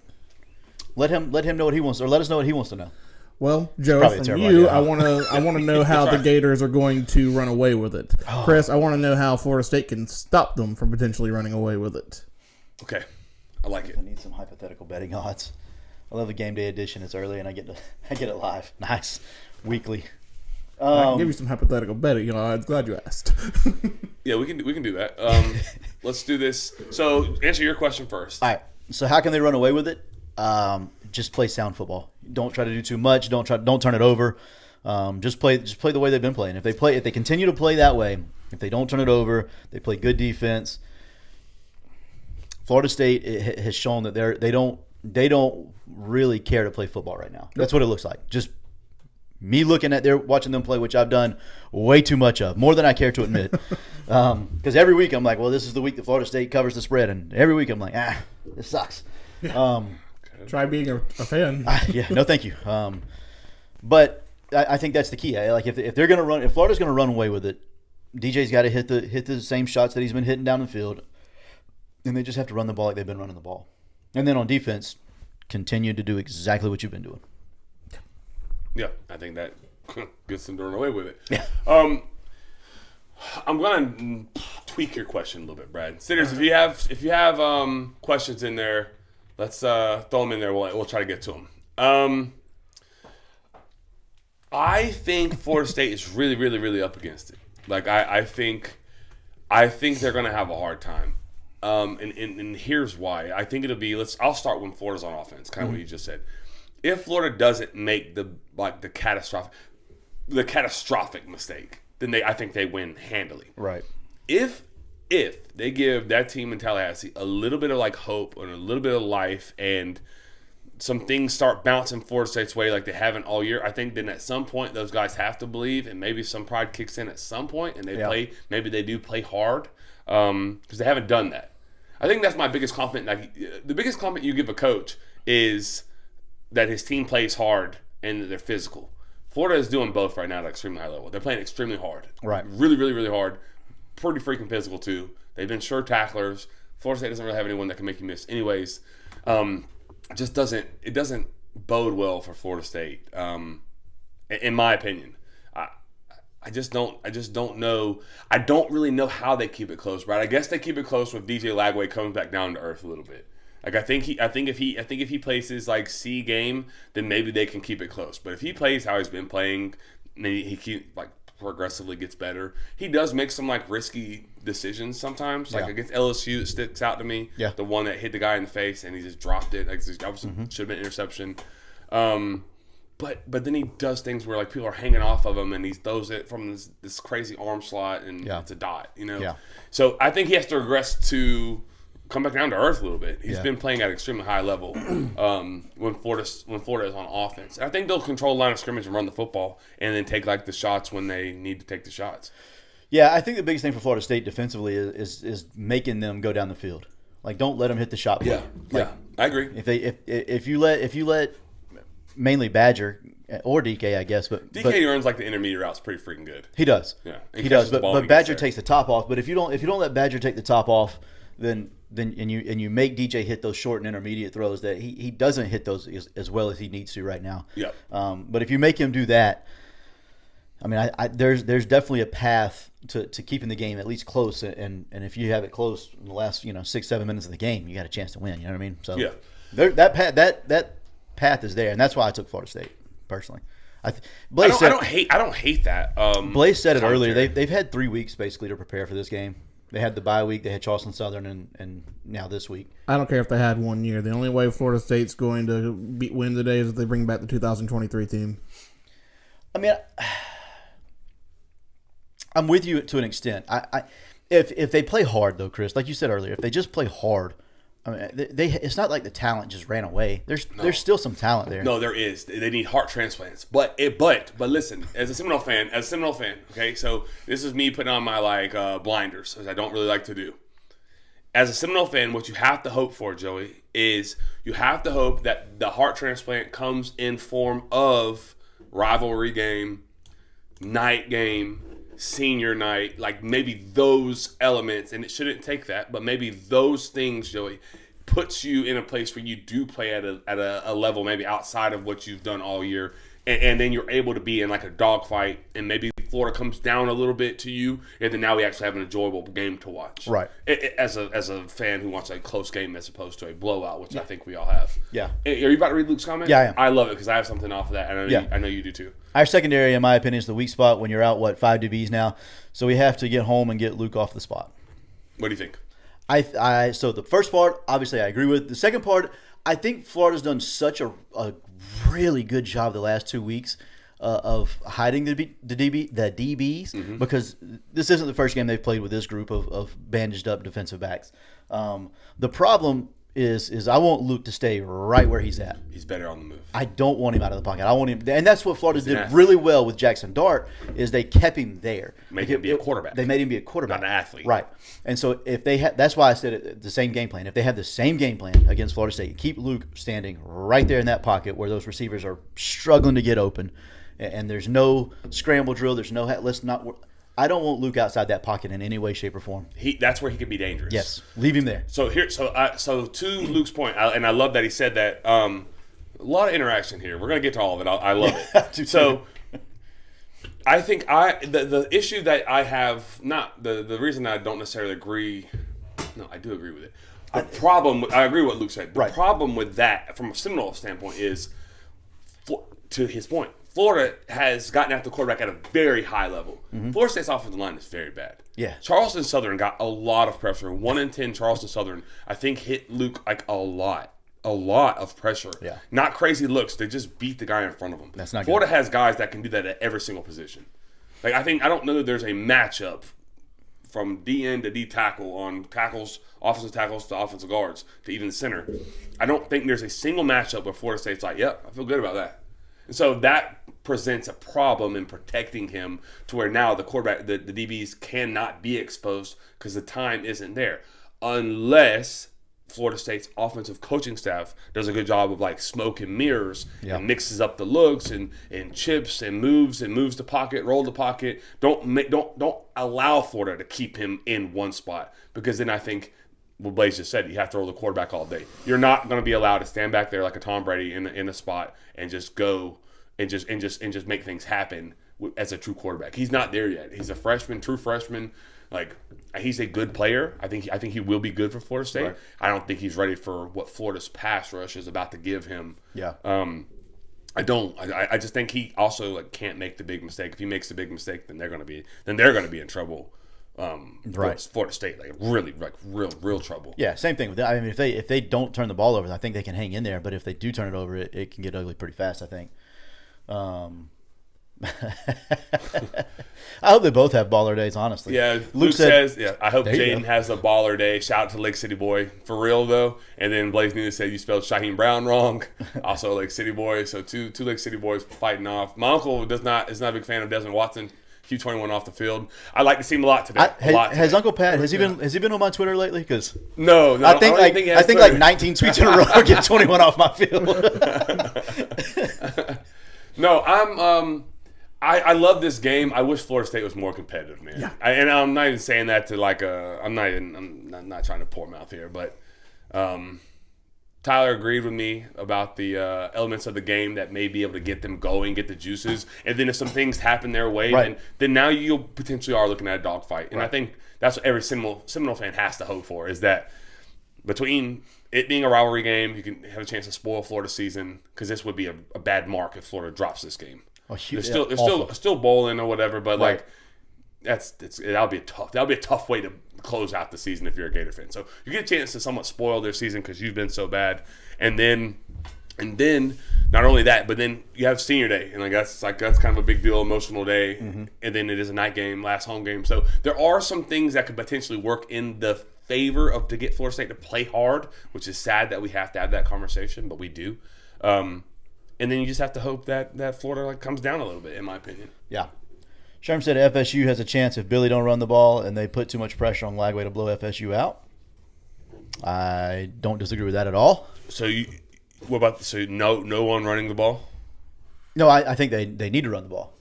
Let him know what he wants, or let us know what he wants to know. Well, Joe, probably a from terrible you, idea. I want to know how the Gators are going to run away with it. Chris, I want to know how Florida State can stop them from potentially running away with it. Okay. I like it. I need some hypothetical betting odds. I love the game day edition. It's early and I get it live. Nice. Weekly. I can give you some hypothetical betting. I'm glad you asked. Yeah, we can do that. Let's do this. So, answer your question first. All right. So how can they run away with it? Just play sound football. Don't try to do too much. Don't turn it over. Just play the way they've been playing. If they continue to play that way, if they don't turn it over, they play good defense. Florida State has shown that they don't really care to play football right now. That's what it looks like. Just me looking at watching them play, which I've done way too much of, more than I care to admit. Because every week I'm like, well, this is the week that Florida State covers the spread, and every week I'm like, this sucks. Try being a fan. Yeah, no, thank you. But I think that's the key. Like if they're gonna run, if Florida's gonna run away with it, DJ's got to hit the same shots that he's been hitting down the field, and they just have to run the ball like they've been running the ball. And then on defense, continue to do exactly what you've been doing. Yeah, I think that gets them to run away with it. Yeah. I'm gonna tweak your question a little bit, Brad. Sitters, if you have questions in there, let's throw them in there. We'll try to get to them. I think Florida State is really, really, really up against it. Like I think they're gonna have a hard time. And here's why. I think it'll be. I'll start when Florida's on offense. Kind of what you just said. If Florida doesn't make the catastrophic mistake, then I think they win handily. Right. If they give that team in Tallahassee a little bit of hope and a little bit of life, and some things start bouncing Florida State's way like they haven't all year, I think then at some point those guys have to believe, and maybe some pride kicks in at some point, and maybe they do play hard because they haven't done that. I think that's my biggest compliment. The biggest compliment you give a coach is that his team plays hard and that they're physical. Florida is doing both right now at an extremely high level. They're playing extremely hard. Right. Really, really, really hard. Pretty freaking physical, too. They've been sure tacklers. Florida State doesn't really have anyone that can make you miss. Anyways, it doesn't bode well for Florida State, in my opinion. I just don't know. I don't really know how they keep it close, right? I guess they keep it close with DJ Lagway coming back down to earth a little bit. I think if he plays his C game, then maybe they can keep it close. But if he plays how he's been playing, maybe he progressively gets better. He does make some risky decisions sometimes. Against LSU, it sticks out to me. Yeah. The one that hit the guy in the face and he just dropped it. Should have been interception. But then he does things where people are hanging off of him and he throws it from this crazy arm slot and it's a dot. Yeah. So I think he has to regress to come back down to earth a little bit. He's been playing at an extremely high level when Florida is on offense. And I think they'll control the line of scrimmage and run the football and then take the shots when they need to take the shots. Yeah, I think the biggest thing for Florida State defensively is making them go down the field. Don't let them hit the shot play. Yeah, I agree. If you let mainly Badger or DK, I guess, but DK runs the intermediate routes pretty freaking good. He does. Yeah, he does. But Badger takes the top off. But if you don't let Badger take the top off, then you make DJ hit those short and intermediate throws that he doesn't hit those as well as he needs to right now. Yeah. But if you make him do that, I mean, there's definitely a path to keeping the game at least close. And if you have it close in the last 6-7 minutes of the game, you got a chance to win. You know what I mean? So yeah, that path is there, and that's why I took Florida State personally. Blaze said, I don't hate that. Blaze said it earlier. commentary. They've had 3 weeks basically to prepare for this game. They had the bye week. They had Charleston Southern, and now this week. I don't care if they had 1 year. The only way Florida State's going to win today is if they bring back the 2023 team. I mean, I'm with you to an extent. If they play hard though, Chris, like you said earlier, if they just play hard, I mean, it's not like the talent just ran away. There's still some talent there. No, there is. They need heart transplants. But listen, as a Seminole fan, okay, so this is me putting on my blinders, as I don't really like to do. As a Seminole fan, what you have to hope for, Joey, is you have to hope that the heart transplant comes in form of rivalry game, night game, senior night, like maybe those elements, and it shouldn't take that, but maybe those things, Joey, puts you in a place where you do play at a level maybe outside of what you've done all year, and then you're able to be in like a dogfight, and maybe Florida comes down a little bit to you, and then now we actually have an enjoyable game to watch. Right. As a fan who wants a close game as opposed to a blowout, which I think we all have. Yeah. Are you about to read Luke's comment? Yeah, I am. I love it because I have something off of that, and I know you do too. Our secondary, in my opinion, is the weak spot when you're out, 5 DBs now. So we have to get home and get Luke off the spot. What do you think? So the first part, obviously, I agree with. The second part, I think Florida's done such a really good job the last 2 weeks of hiding the DBs because this isn't the first game they've played with this group of bandaged up defensive backs. The problem is I want Luke to stay right where he's at. He's better on the move. I don't want him out of the pocket. I want him, and that's what Florida did really well with Jackson Dart is they kept him there. Make him be a quarterback. They made him be a quarterback, not an athlete. Right. And so if they that's why I said the same game plan. If they have the same game plan against Florida State, keep Luke standing right there in that pocket where those receivers are struggling to get open, and there's no scramble drill. There's no let's not. I don't want Luke outside that pocket in any way, shape, or form. That's where he can be dangerous. Yes, leave him there. So to Luke's point, and I love that he said that. A lot of interaction here. We're gonna get to all of it. I love it. So, I think the issue that I have, not the reason I don't necessarily agree. No, I do agree with it. The problem, I agree with what Luke said. The problem with that, from a Seminole standpoint, is, to his point, Florida has gotten after the quarterback at a very high level. Florida State's offensive line is very bad. Yeah. Charleston Southern got a lot of pressure. 1 in 10 Charleston Southern, I think, hit Luke like a lot of pressure. Yeah. Not crazy looks. They just beat the guy in front of them. That's not Florida good. has guys that can do that at every single position. Like I don't know that there's a matchup from D end to D tackle on tackles, offensive tackles to offensive guards to even the center. I don't think there's a single matchup where Florida State's like, yep, I feel good about that. And so that presents a problem in protecting him to where now the quarterback, the DBs cannot be exposed because the time isn't there. Unless Florida State's offensive coaching staff does a good job of like smoke and mirrors and mixes up the looks and chips and moves the pocket, roll the pocket. Don't allow Florida to keep him in one spot because then I think what Blaze just said, you have to roll the quarterback all day. You're not going to be allowed to stand back there like a Tom Brady in a spot and just go and just make things happen as a true quarterback. He's not there yet. He's a freshman, true freshman. Like he's a good player. I think he will be good for Florida State. Right. I don't think he's ready for what Florida's pass rush is about to give him. Yeah. I don't. I just think he also can't make the big mistake. If he makes the big mistake, then they're going to be in trouble. Florida State, real trouble. Yeah, same thing with that. I mean, if they don't turn the ball over, I think they can hang in there. But if they do turn it over, it can get ugly pretty fast, I think. I hope they both have baller days, honestly. Yeah, Luke says, I hope Jaden has a baller day. Shout out to Lake City Boy. For real, though. And then Blaze News said you spelled Shaheem Brown wrong. Also Lake City Boy. So two Lake City Boys fighting off. My uncle is not a big fan of Desmond Watson. Q21 off the field. I like to see him a lot today. Has Uncle Pat has he been on my Twitter lately? Because no, I think like 19 tweets in a row get 21 off my field. No, I love this game. I wish Florida State was more competitive, man. Yeah. And I'm not even saying that to I'm not trying to pour mouth here, but Tyler agreed with me about the elements of the game that may be able to get them going, get the juices, and then if some things happen their way, then now you potentially are looking at a dogfight. And I think that's what every Seminole fan has to hope for, is that between it being a rivalry game, you can have a chance to spoil Florida's season, because this would be a bad mark if Florida drops this game. They're still bowling or whatever, but like that'll be a tough way to close out the season if you're a Gator fan. So you get a chance to somewhat spoil their season because you've been so bad, and then not only that, but then you have senior day, and that's kind of a big deal, emotional day, and then it is a night game, last home game. So there are some things that could potentially work in the favor of to get Florida State to play hard, which is sad that we have to have that conversation, but we do. And then you just have to hope that Florida comes down a little bit, in my opinion. Yeah. Sherm said FSU has a chance if Billy don't run the ball and they put too much pressure on Lagway to blow FSU out. I don't disagree with that at all. So no one running the ball? No, I think they need to run the ball.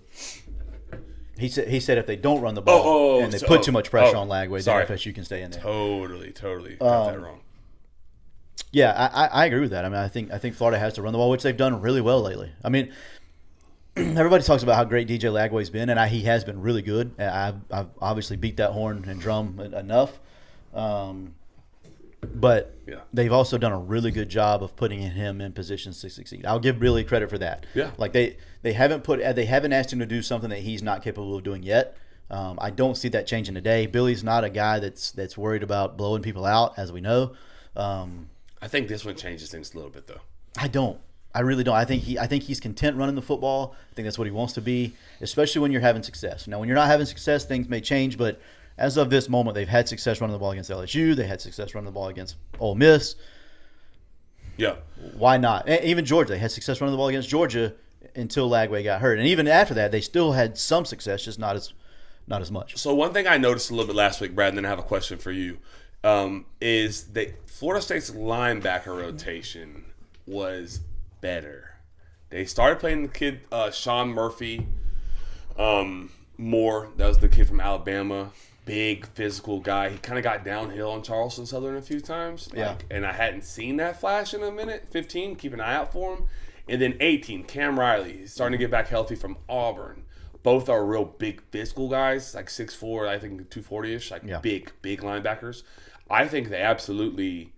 He said if they don't run the ball and they put too much pressure on Lagway, then FSU can stay in there. Totally got that wrong. Yeah, I agree with that. I mean, I think Florida has to run the ball, which they've done really well lately. I mean, everybody talks about how great DJ Lagway's been, and he has been really good. I've obviously beat that horn and drum enough. But they've also done a really good job of putting him in positions to succeed. I'll give Billy credit for that. Yeah. Like they haven't asked him to do something that he's not capable of doing yet. I don't see that changing today. Billy's not a guy that's worried about blowing people out, as we know. I think this one changes things a little bit, though. I don't. I really don't. I think he's content running the football. I think that's what he wants to be, especially when you're having success. Now, when you're not having success, things may change, but as of this moment, they've had success running the ball against LSU. They had success running the ball against Ole Miss. Yeah. Why not? Even Georgia. They had success running the ball against Georgia until Lagway got hurt. And even after that, they still had some success, just not as much. So one thing I noticed a little bit last week, Brad, and then I have a question for you, is that Florida State's linebacker rotation was better. They started playing the kid Sean Murphy more. That was the kid from Alabama. Big physical guy. He kind of got downhill on Charleston Southern a few times. And I hadn't seen that flash in a minute. 15, keep an eye out for him. And then 18, Cam Riley. He's starting to get back healthy from Auburn. Both are real big physical guys, like 6'4", I think 240-ish, big linebackers. I think they absolutely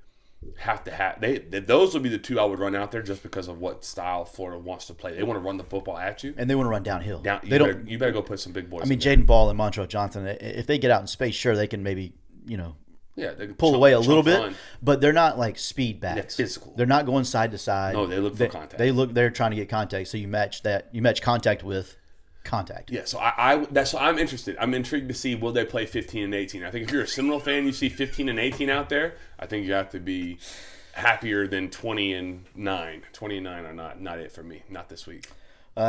have to have those would be the two I would run out there just because of what style Florida wants to play. They want to run the football at you, and they want to run downhill. You better go put some big boys. I mean, Jaden Ball and Montrell Johnson. If they get out in space, sure they can maybe they pull away a little bit, but they're not like speed backs. Yeah, physical. They're not going side to side. No, they look for contact. They're trying to get contact. So you match contact with contact. Yeah, so I'm interested. I'm intrigued to see will they play 15 and 18. I think if you're a Seminole fan, you see 15 and 18 out there. I think you have to be happier than 20 and 9. 20 and 9 are not it for me. Not this week.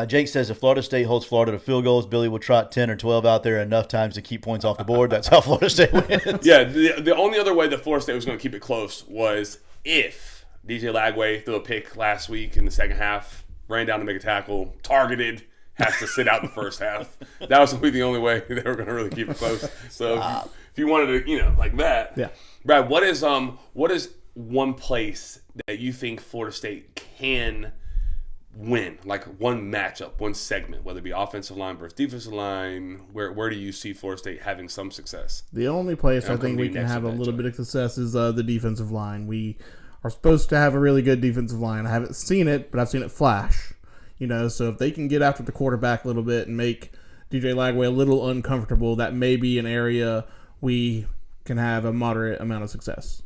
Jake says if Florida State holds Florida to field goals, Billy will trot 10 or 12 out there enough times to keep points off the board. That's how Florida State wins. Yeah, the only other way that Florida State was going to keep it close was if DJ Lagway threw a pick last week in the second half, ran down to make a tackle, targeted, has to sit out the first half. That was the only way they were going to really keep it close. So if you wanted to, like that. Yeah. Brad, what is one place that you think Florida State can win? Like one matchup, one segment, whether it be offensive line versus defensive line. Where do you see Florida State having some success? The only place I think we can have a little bit of success is the defensive line. We are supposed to have a really good defensive line. I haven't seen it, but I've seen it flash. So if they can get after the quarterback a little bit and make DJ Lagway a little uncomfortable, that may be an area we can have a moderate amount of success.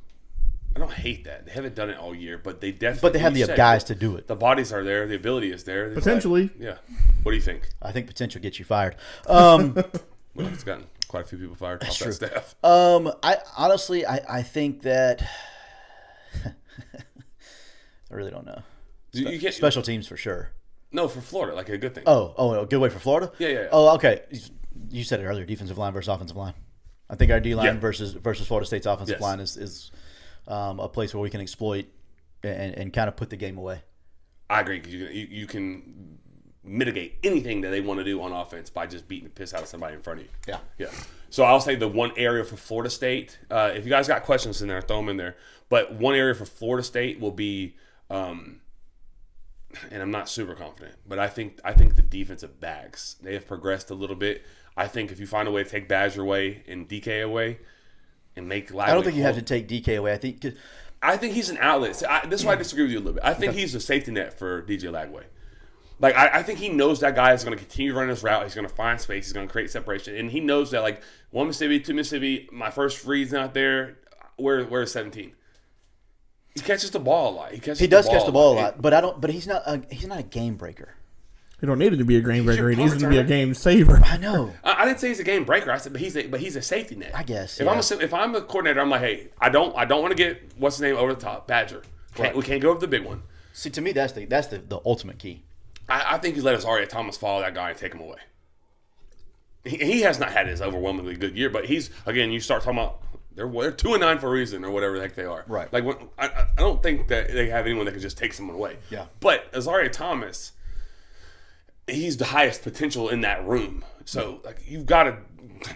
I don't hate that. They haven't done it all year, but they definitely. But they have the guys to do it. The bodies are there. The ability is there. Potentially. Yeah. What do you think? I think potential gets you fired. Well, it's gotten quite a few people fired off that staff. I honestly think that I really don't know. Special teams for sure. No, for Florida, like a good thing. Oh, a good way for Florida? Yeah. Oh, okay. You said it earlier, defensive line versus offensive line. I think our D-line versus Florida State's offensive line is a place where we can exploit and kind of put the game away. I agree, because you can mitigate anything that they want to do on offense by just beating the piss out of somebody in front of you. Yeah. So I'll say the one area for Florida State, if you guys got questions in there, throw them in there. But one area for Florida State will be and I'm not super confident, but I think the defensive backs, they have progressed a little bit. I think if you find a way to take Badger away and DK away and make Lagway, I don't think you have to take DK away. I think he's an outlet. This is why I disagree with you a little bit. I think he's a safety net for DJ Lagway. Like, I think he knows that guy is going to continue running his route. He's going to find space. He's going to create separation. And he knows that, like, 1 Mississippi, 2 Mississippi, my first read's out there. Where's 17? He catches the ball a lot. He does catch the ball a lot. But he's not a game breaker. He don't need it to be a game breaker. He needs it to punt be a returner. game saver. I know. I didn't say he's a game breaker. I said, but he's a safety net. I guess. If I'm a coordinator, I'm like, hey, I don't want to get what's his name over the top, Badger. We can't go over the big one. See, to me, that's the ultimate key. I think he's let Azaria Thomas follow that guy and take him away. He has not had his overwhelmingly good year, but he's, again, you start talking about they're 2-9 for a reason or whatever the heck they are. Right. Like I don't think that they have anyone that can just take someone away. Yeah. But Azaria Thomas, he's the highest potential in that room. So like you've got to.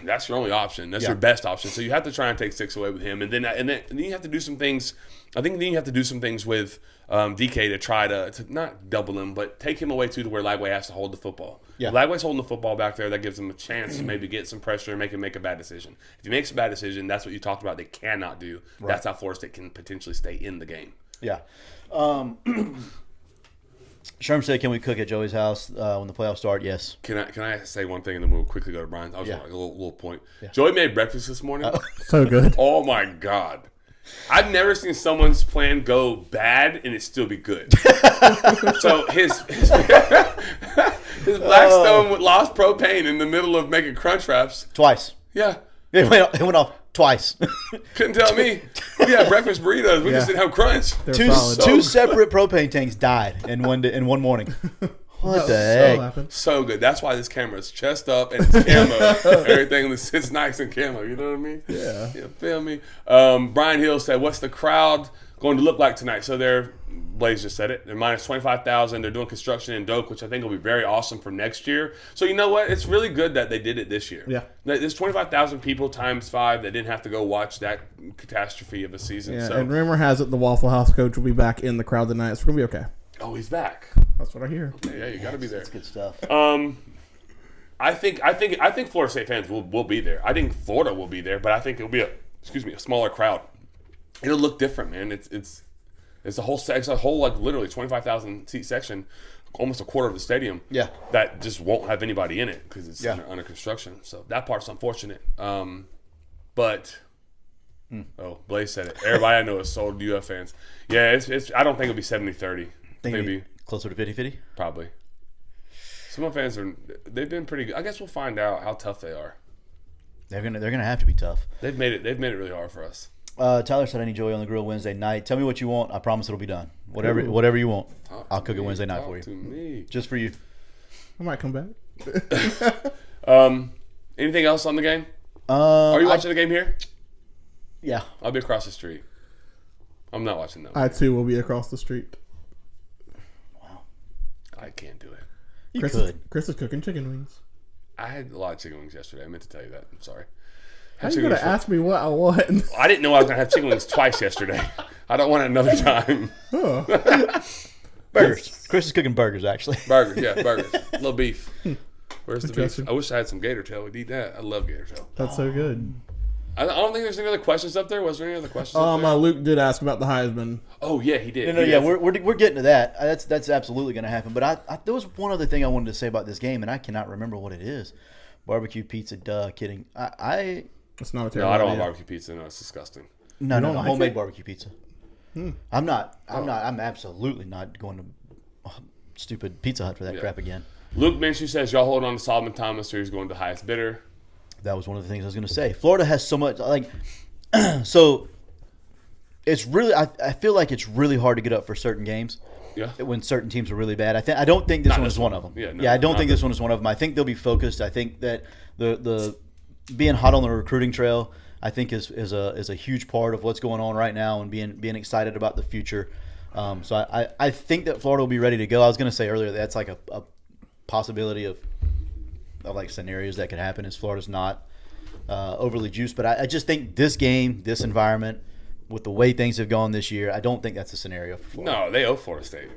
That's your only option. That's your best option. So you have to try and take 6 away with him, and then you have to do some things. I think then you have to do some things with DK to try to not double him, but take him away to where Lagway has to hold the football. Yeah. If Lagway's holding the football back there, that gives him a chance to maybe get some pressure and make him make a bad decision. If he makes a bad decision, that's what you talked about. They cannot do. Right. That's how Florida State can potentially stay in the game. Yeah. Sherm said, "Can we cook at Joey's house when the playoffs start?" Yes. Can I say one thing and then we'll quickly go to Brian? I was like a little point. Yeah. Joey made breakfast this morning. So good. Oh my God. I've never seen someone's plan go bad and it still be good. So his Blackstone lost propane in the middle of making crunch wraps. Twice. Yeah. It went off twice. Couldn't tell me. We had breakfast burritos. We just didn't have crunch. Two separate propane tanks died in one morning. What the heck? So good. That's why this camera is chest up and it's camo. Everything sits nice in camo. You know what I mean? Yeah. Feel me? Brian Hill said, "What's the crowd going to look like tonight?" So Blaze just said it. They're minus 25,000. They're doing construction in Doak, which I think will be very awesome for next year. So you know what? It's really good that they did it this year. Yeah. There's 25,000 people times 5 that didn't have to go watch that catastrophe of a season. Yeah, so. and rumor has it the Waffle House coach will be back in the crowd tonight, so we're going to be okay. Oh, he's back. That's what I hear. Okay, yeah, you got to be there. That's good stuff. I think Florida State fans will be there. I think Florida will be there, but I think it'll be a smaller crowd. It'll look different, man. It's a whole like literally 25,000 seat section, almost a quarter of the stadium. Yeah. That just won't have anybody in it because it's under construction. So that part's unfortunate. But Blaze said it. Everybody I know is sold UF fans. Yeah, it's. I don't think it'll be 70-30. Maybe closer to 50-50? Probably. Some of the fans they've been pretty good. I guess we'll find out how tough they are. They're gonna have to be tough. They've made it really hard for us. Tyler said, "I need Joey on the grill Wednesday night. Tell me what you want. I promise it'll be done. Whatever you want, I'll cook it Wednesday night for you. To me. Just for you." I might come back. Anything else on the game? Are you watching the game here? Yeah. I'll be across the street. I'm not watching that. I too will be across the street. Wow. I can't do it. Chris is cooking chicken wings. I had a lot of chicken wings yesterday. I meant to tell you that. I'm sorry. How are you going to ask me what I want? I didn't know I was going to have chicken wings twice yesterday. I don't want it another time. Oh. Burgers. Chris is cooking burgers, actually. Burgers, yeah, burgers. A little beef. Where's the beef? I wish I had some gator tail. We'd eat that. I love gator tail. That's so good. I don't think there's any other questions up there. Was there any other questions up there? Luke did ask about the Heisman. Oh, yeah, he did. We're getting to that. That's absolutely going to happen. But there was one other thing I wanted to say about this game, and I cannot remember what it is. Barbecue pizza, kidding. It's not a terrible No, I don't want idea. barbecue pizza. No, it's disgusting. No, like homemade it? barbecue pizza. I'm absolutely not going to stupid Pizza Hut for that crap again. Luke Minshew says, y'all hold on to Solomon Thomas or he's going to highest bidder. That was one of the things I was going to say. Florida has so much, so it's really, I feel like it's really hard to get up for certain games. Yeah. When certain teams are really bad. I don't think this one is one of them. I don't think this one is one of them. I think they'll be focused. I think that the being hot on the recruiting trail, I think is a huge part of what's going on right now and being excited about the future. So I think that Florida will be ready to go. I was going to say earlier that's like a possibility of like scenarios that could happen as Florida's not overly juiced. But I just think this game, this environment, with the way things have gone this year, I don't think that's a scenario for Florida. No, they owe Florida State.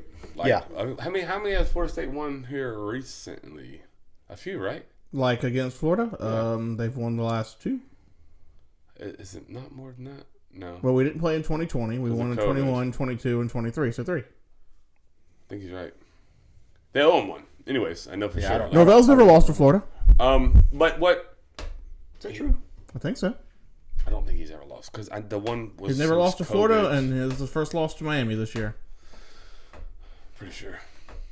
Yeah. How many has Florida State won here recently? A few, right? Like against Florida? They've won the last 2. Is it not more than that? No. Well, we didn't play in 2020. We won in 21, 22, and 23. So 3. I think he's right. They owe him one. Anyways, I know for sure. Norvell's never lost to Florida. But what? Is that true? I think so. I don't think he's ever lost because the one was. He's never lost to Florida, COVID. and his first loss to Miami this year. Pretty sure.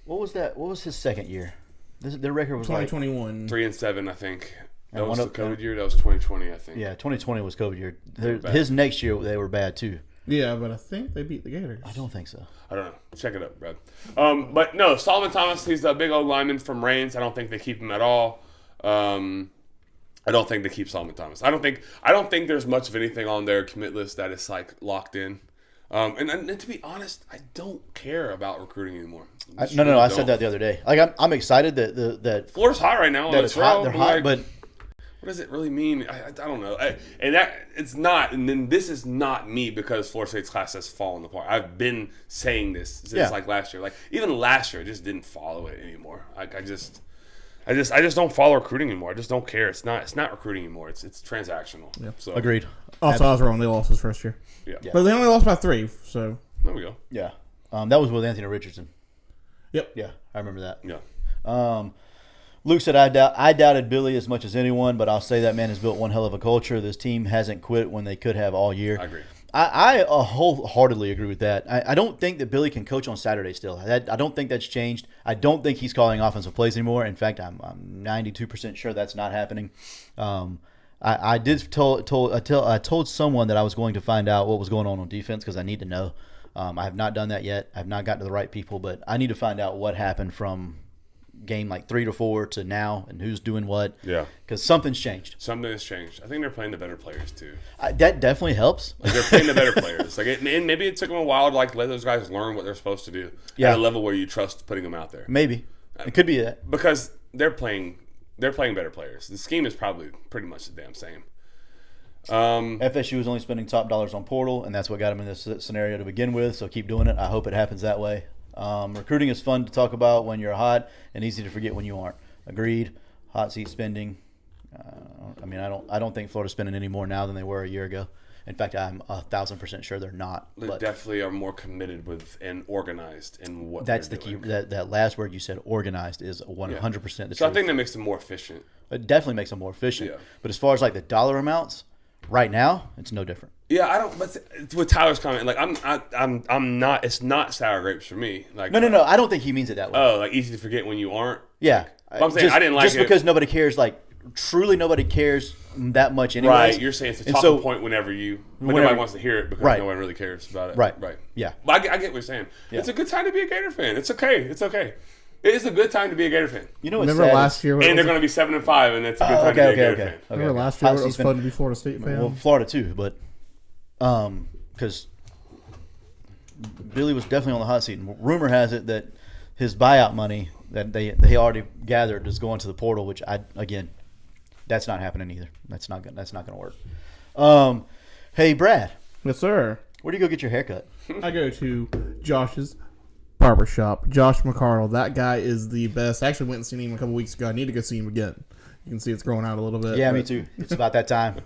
What was that? What was his second year? Their record was 2021. 3-7, I think. That And was one the of- COVID year. That was 2020, I think. Yeah, 2020 was COVID year. bad. His next year, they were bad too. Yeah, but I think they beat the Gators. I don't think so. I don't know. Check it up, Brad. But no, Solomon Thomas, he's a big old lineman from Reigns. I don't think they keep him at all. I don't think they keep Solomon Thomas. I don't think there's much of anything on their commit list that is like locked in. And to be honest, I don't care about recruiting anymore. I said that the other day. Like I'm excited that Florida's hot right now. that it's hot. They're hot, but what does it really mean? I don't know. It's not. And then this is not me because Florida State's class has fallen apart. I've been saying this since like last year. Like even last year, I just didn't follow it anymore. Like I just don't follow recruiting anymore. I just don't care. It's not recruiting anymore. It's transactional. Yeah. So agreed. Also, I was wrong. They lost his first year. Yeah. But they only lost by 3, so. There we go. Yeah, that was with Anthony Richardson. Yep. Yeah, I remember that. Yeah. Luke said, I doubted Billy as much as anyone, but I'll say that man has built one hell of a culture. This team hasn't quit when they could have all year. I agree. I wholeheartedly agree with that. I don't think that Billy can coach on Saturday still. I don't think that's changed. I don't think he's calling offensive plays anymore. In fact, I'm 92% sure that's not happening. I told someone that I was going to find out what was going on defense because I need to know. I have not done that yet. I have not gotten to the right people, but I need to find out what happened from game like 3 to 4 to now and who's doing what. Yeah. Because something's changed. Something has changed. I think they're playing the better players too. That definitely helps. Like they're playing the better players. Like and maybe it took them a while to like let those guys learn what they're supposed to do at a level where you trust putting them out there. Maybe. It could be that. Because they're playing better players. The scheme is probably pretty much the damn same. FSU is only spending top dollars on portal, and that's what got them in this scenario to begin with. So keep doing it. I hope it happens that way. Recruiting is fun to talk about when you're hot and easy to forget when you aren't. Agreed. Hot seat spending. I don't think Florida's spending any more now than they were a year ago. In fact, I'm 1,000% sure they're not. They definitely are more committed with and organized in what. That's they're the key. doing. That last word you said, organized, is 100% the truth. So I think that makes them more efficient. It definitely makes them more efficient. Yeah. But as far as like the dollar amounts, right now, it's no different. Yeah, I don't. But with Tyler's comment, like I'm not. It's not sour grapes for me. Like No. I don't think he means it that way. Oh, like easy to forget when you aren't. Yeah. I'm saying I didn't like just it because nobody cares. Like truly, nobody cares that much anyway. Right, you're saying it's a talking point whenever nobody wants to hear it because no one really cares about it. Right. Yeah. But I get what you're saying. Yeah. It's a good time to be a Gator fan. It's okay. It is a good time to be a Gator fan. You know what's Remember sad last year? And they're going to be 7-5, and it's a good time to be a Gator fan. Remember last year it was fun to be Florida State fan? Well, Florida too, but because Billy was definitely on the hot seat. And rumor has it that his buyout money that they already gathered is going to the portal, which that's not happening either. That's not going to work. Hey, Brad. Yes, sir. Where do you go get your haircut? I go to Josh's barbershop. Josh McCardle. That guy is the best. I actually went and seen him a couple weeks ago. I need to go see him again. You can see it's growing out a little bit. Yeah, me too. It's about that time.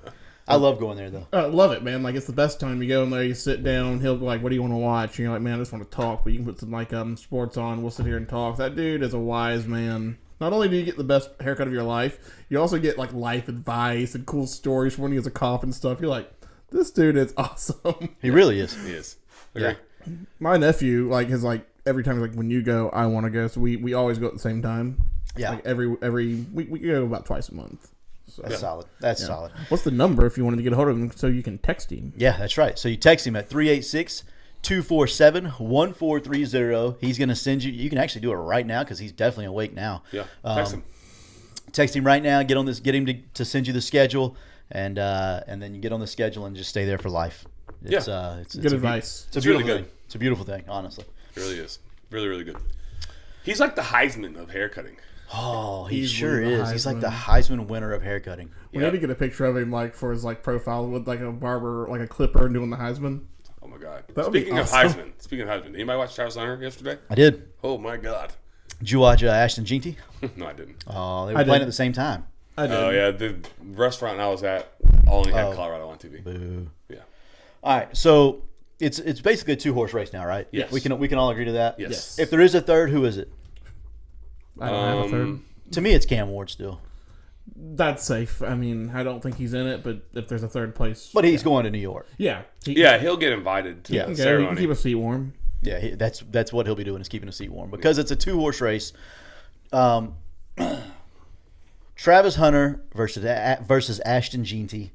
I love going there, though. I love it, man. Like, it's the best time. You go in there, you sit down, he'll be like, what do you want to watch? And you're like, man, I just want to talk, but you can put some, like, sports on. We'll sit here and talk. That dude is a wise man. Not only do you get the best haircut of your life, you also get, like, life advice and cool stories from when he was a cop and stuff. You're like, this dude is awesome. He really is. He is. Yeah. My nephew, like, is like, every time, like, when you go, I want to go. So we always go at the same time. Yeah. Like, we go about twice a month. So, That's solid. That's solid. What's the number if you wanted to get a hold of him so you can text him? Yeah, that's right. So you text him at 386-247-1430. He's going to send you. You can actually do it right now because he's definitely awake now. Yeah, text him. Text him right now. Get him to send you the schedule, and then you get on the schedule and just stay there for life. It's good advice. It's really beautiful good. thing. It's a beautiful thing, honestly. It really is. Really, really good. He's like the Heisman of haircutting. Oh, he He's sure the is. He's like the Heisman. Heisman winner of haircutting. We need to get a picture of him, like, for his, like, profile with, like, a barber, like a clipper and doing the Heisman. Oh my God! That would be Speaking of awesome. Heisman, anybody watch Travis Hunter yesterday? I did. Oh my God! Did you watch Ashton Jeanty? No, I didn't. Oh, they were playing at the same time. I did. Oh yeah, the restaurant I was at only had Colorado on TV. Boo. Yeah. All right, so it's basically a 2-horse race now, right? Yes. We can all agree to that. Yes. If there is a third, who is it? I don't have a third. To me, it's Cam Ward still. That's safe. I mean, I don't think he's in it, but if there's a third place, But he's going to New York. yeah, Yeah, he'll get invited to Yeah. the okay, you ceremony. can keep a seat warm. Yeah, that's what he'll be doing is keeping a seat warm because it's a 2-horse race. Travis Hunter versus Ashton Jeanty.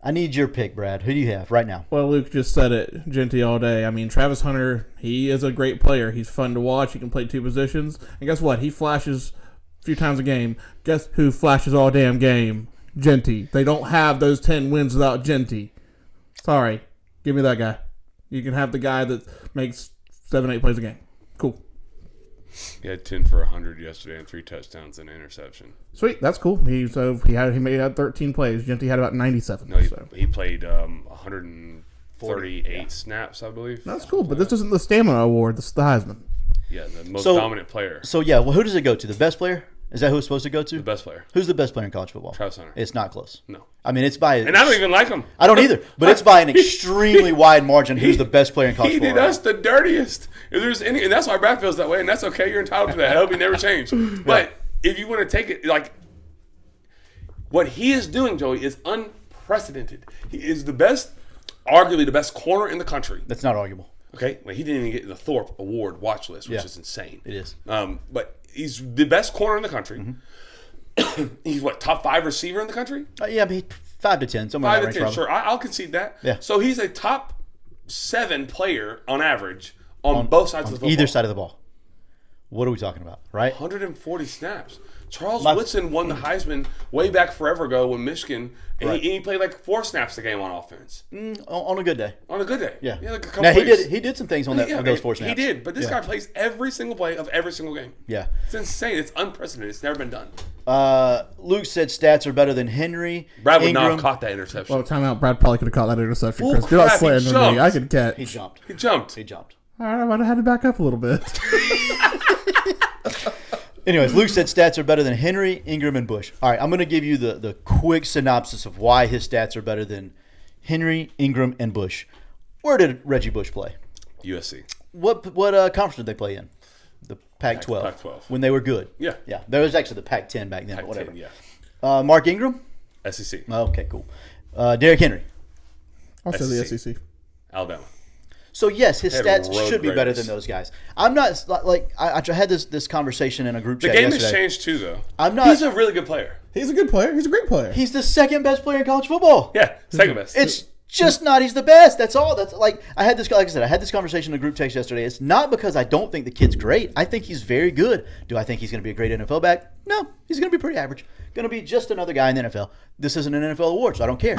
I need your pick, Brad. Who do you have right now? Well, Luke just said it, Genty all day. I mean, Travis Hunter, he is a great player. He's fun to watch. He can play two positions. And guess what? He flashes a few times a game. Guess who flashes all damn game? Genty. They don't have those 10 wins without Genty. Sorry. Give me that guy. You can have the guy that makes 7-8 plays a game. Cool. He had 10 for 100 yesterday and 3 touchdowns and an interception. Sweet. That's cool. He had 13 plays. Genty had about 97. No, so. he played 138 snaps, I believe. That's cool, but this isn't the stamina award. This is the Heisman. Yeah, the most dominant player. So, yeah, well, who does it go to? The best player? Is that who it's supposed to go to? The best player. Who's the best player in college football? Travis Hunter. It's not close. No. I mean, it's by... And I don't even like him. I don't either, but it's by an extremely wide margin who's the best player in college He football. did us the dirtiest. If there's any, and that's why Brad feels that way, and that's okay. You're entitled to that. I hope he never change. But if you want to take it, like, what he is doing, Joey, is unprecedented. He is the best, arguably the best corner in the country. That's not arguable. Okay? Well, he didn't even get the Thorpe Award watch list, which Yeah. is insane. It is. But he's the best corner in the country. Mm-hmm. He's what, top 5 receiver in the country? Yeah, but 5 to 10. Somewhere in 5 that to range, 10, probably. sure. I'll concede that. Yeah. So he's a top 7 player on average on both sides of the football. Either side of the ball. What are we talking about, right? 140 snaps. Charles Woodson won the Heisman way back forever ago when Michigan, and he played like 4 snaps a game on offense. On a good day. On a good day. Yeah. Like a couple Now, plays. he did some things on those 4 snaps. He did, but this guy plays every single play of every single game. Yeah. It's insane. It's unprecedented. It's never been done. Luke said stats are better than Henry. Brad would not Ingram. have caught that interception. Well, timeout. Brad probably could have caught that interception, Bull Chris. You're not crap, he slandering me. jumped. I could catch. He jumped. He jumped. He jumped. All right, I might have had to back up a little bit. Anyways, Luke said stats are better than Henry, Ingram, and Bush. All right, I'm going to give you the quick synopsis of why his stats are better than Henry, Ingram, and Bush. Where did Reggie Bush play? USC. What conference did they play in? The Pac-12. Pac-12. When they were good. Yeah. Yeah. There was actually the Pac-10 back then, but Pac-10, whatever. yeah. Mark Ingram? SEC. Okay, cool. Derrick Henry. Also the SEC. SEC. Alabama. So yes, his Had stats road should be better graders. than those guys. I'm not like I had this conversation in a group The chat game yesterday. has changed too, though. I'm not. He's a really good player. He's a good player. He's a great player. He's the second best player in college football. Yeah, second best. It's just not. He's the best. That's all. That's like I had this. Like I said, I had this conversation in a group text yesterday. It's not because I don't think the kid's great. I think he's very good. Do I think he's going to be a great NFL back? No, he's going to be pretty average. Going to be just another guy in the NFL. This isn't an NFL award, so I don't care.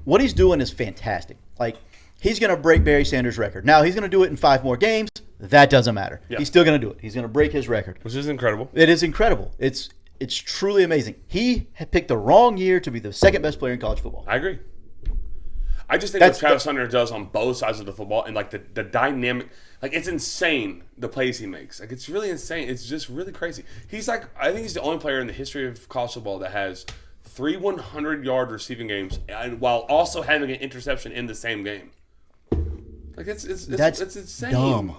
What he's doing is fantastic. Like he's going to break Barry Sanders' record. Now he's going to do it in 5 more games. That doesn't matter. Yeah. He's still going to do it. He's going to break his record. Which is incredible. It is incredible. It's truly amazing. He had picked the wrong year to be the second best player in college football. I agree. I just think That's- what Travis Hunter does on both sides of the football and like the dynamic, like it's insane the plays he makes. Like it's really insane. It's just really crazy. He's like, I think he's the only player in the history of college football that has 3 100-yard receiving games and while also having an interception in the same game. Like it's insane. Dumb.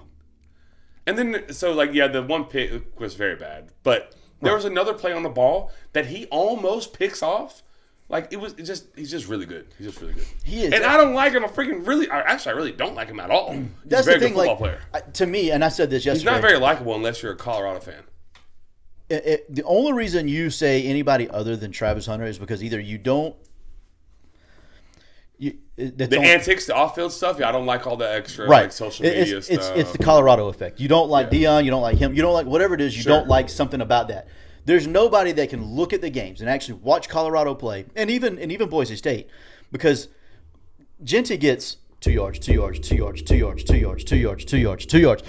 And then so like yeah, the one pick was very bad, but there was another play on the ball that he almost picks off. Like he's just really good. He's just really good. He is. And I don't like him. I really don't like him at all. He's That's a very the thing. good football Like player. to me, and I said this He's yesterday. not very likable unless you're a Colorado fan. The only reason you say anybody other than Travis Hunter is because either you don't. The antics, the off-field stuff. Yeah, I don't like all the extra Right. like social media stuff. It's the Colorado effect. You don't like Dion. You don't like him. You don't like whatever it is. You Sure. don't like something about that. There's nobody that can look at the games and actually watch Colorado play, and even Boise State, because Genty gets 2 yards, 2 yards, 2 yards, 2 yards, 2 yards, 2 yards, 2 yards, 2 yards,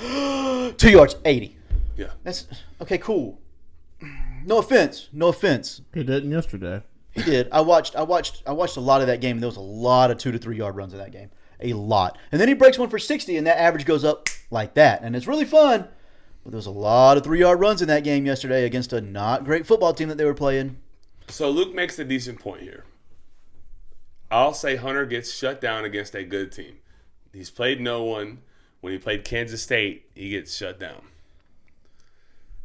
2 yards, 80. Yeah. That's okay. Cool. No offense. He didn't yesterday. He did. I watched a lot of that game, and there was a lot of 2 to 3 yard runs in that game. A lot. And then he breaks one for 60, and that average goes up like that. And it's really fun. But there was a lot of 3 yard runs in that game yesterday against a not great football team that they were playing. So Luke makes a decent point here. I'll say Hunter gets shut down against a good team. He's played no one. When he played Kansas State, he gets shut down.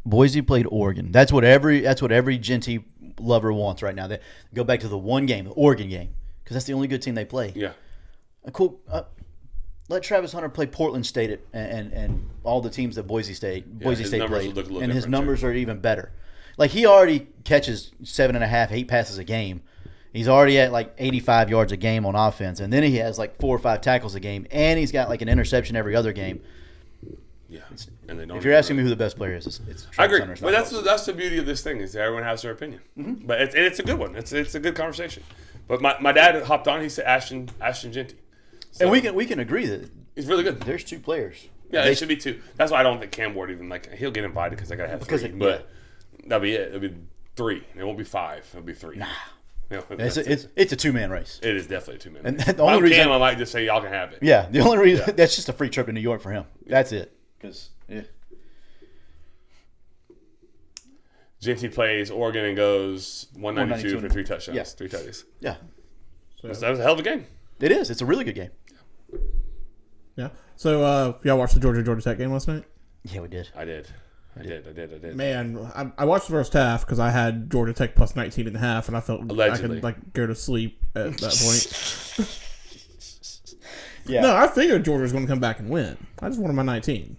Boise played Oregon. That's what every Genty lover wants right now. They go back to the one game, the Oregon game, because that's the only good team they play. Yeah. Cool. Let Travis Hunter play Portland State and all the teams that Boise State played, and his numbers are even better. Like, he already catches 7.5, 8 passes a game. He's already at like 85 yards a game on offense, and then he has like 4 or 5 tackles a game, and he's got like an interception every other game. Yeah, and they don't. If you're asking me who the best player is, it's Travis I agree. Hunter's But not that's the beauty of this thing is that everyone has their opinion. Mm-hmm. But it's a good one. It's a good conversation. But my dad hopped on. He said Ashton Genty. So, and we can agree that he's really good. There's 2 players. Yeah, it should be 2. That's why I don't think Cam Ward even he'll get invited because I gotta have 3. But that'll be it. It'll be 3. It won't be 5. It'll be 3. Nah. You know, it's a 2-man race. It is definitely a 2-man. And race. the only reason I might just say y'all can have it. Yeah, the only reason that's just a free trip to New York for him. That's it. Because Genty plays Oregon and goes 192 for 3 touchdowns. Yeah. 3 touchdowns. Yeah. So that was a hell of a game. It is. It's a really good game. Yeah. So, y'all watched the Georgia Tech game last night? Yeah, we did. I did. Man, I watched the first half because I had Georgia Tech plus 19.5, and I felt Allegedly. I could go to sleep at that point. Yeah. No, I figured Georgia was going to come back and win. I just wanted my 19.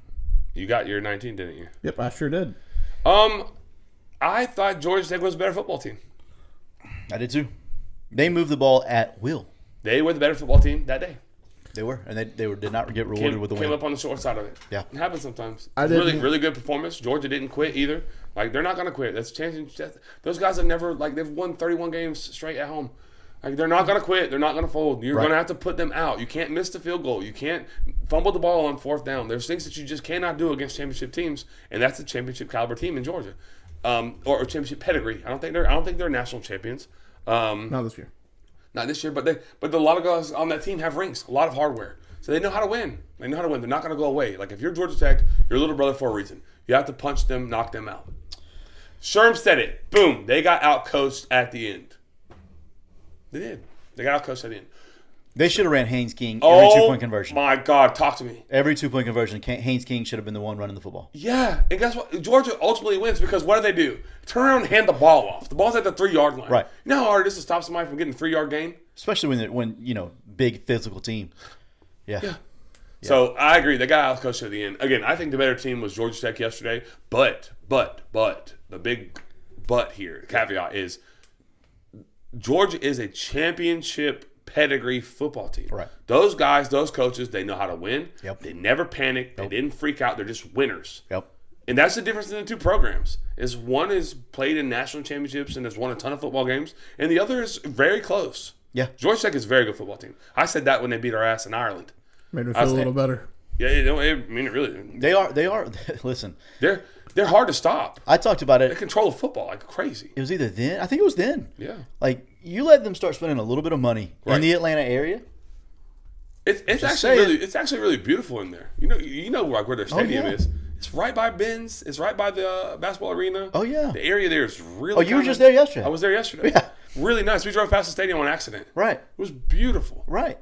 You got your 19, didn't you? Yep, I sure did. I thought Georgia Tech was a better football team. I did too. They moved the ball at will. They were the better football team that day. They were, and they did not get rewarded with the win. Came up on the short side of it. Yeah, it happens sometimes. Really good performance. Georgia didn't quit either. Like, they're not going to quit. That's changing. Those guys have never they've won 31 games straight at home. Like, they're not going to quit. They're not going to fold. You're going to have to put them out. You can't miss the field goal. You can't fumble the ball on 4th down. There's things that you just cannot do against championship teams, and that's a championship caliber team in Georgia, or championship pedigree. I don't think they're national champions. Not this year. Not this year, but a lot of guys on that team have rings, a lot of hardware. So they know how to win. They're not going to go away. Like, if you're Georgia Tech, you're a little brother for a reason. You have to punch them, knock them out. Sherm said it. Boom. They got out-coached at the end. They did. They got out-coached at the end. They should have ran Haynes King every 2-point conversion. Oh, my God. Talk to me. Every 2-point conversion, Haynes King should have been the one running the football. Yeah. And guess what? Georgia ultimately wins because what do? Turn around and hand the ball off. The ball's at the 3-yard line. Right. You know how hard it is to stop somebody from getting a 3-yard gain? Especially when big physical team. Yeah. So I agree. They got out-coached at the end. Again, I think the better team was Georgia Tech yesterday. But the big but here, the caveat is Georgia is a championship pedigree football team. Right. Those guys, those coaches, they know how to win. Yep. They never panic. They didn't freak out. They're just winners. Yep. And that's the difference in the 2 programs. Is one is played in national championships and has won a ton of football games, and the other is very close. Yeah. Georgia Tech is a very good football team. I said that when they beat our ass in Ireland. Made me feel a little better. Yeah, it really. They are. Listen, They're hard to stop. I talked about it. They control the football like crazy. It was either then. I think it was then. Yeah. Like, you let them start spending a little bit of money in the Atlanta area. It's actually really beautiful in there. You know where their stadium is. It's right by Ben's. It's right by the basketball arena. Oh yeah. The area there is really. Oh, you were just there yesterday. I was there yesterday. Yeah. Really nice. We drove past the stadium on accident. Right. It was beautiful. Right.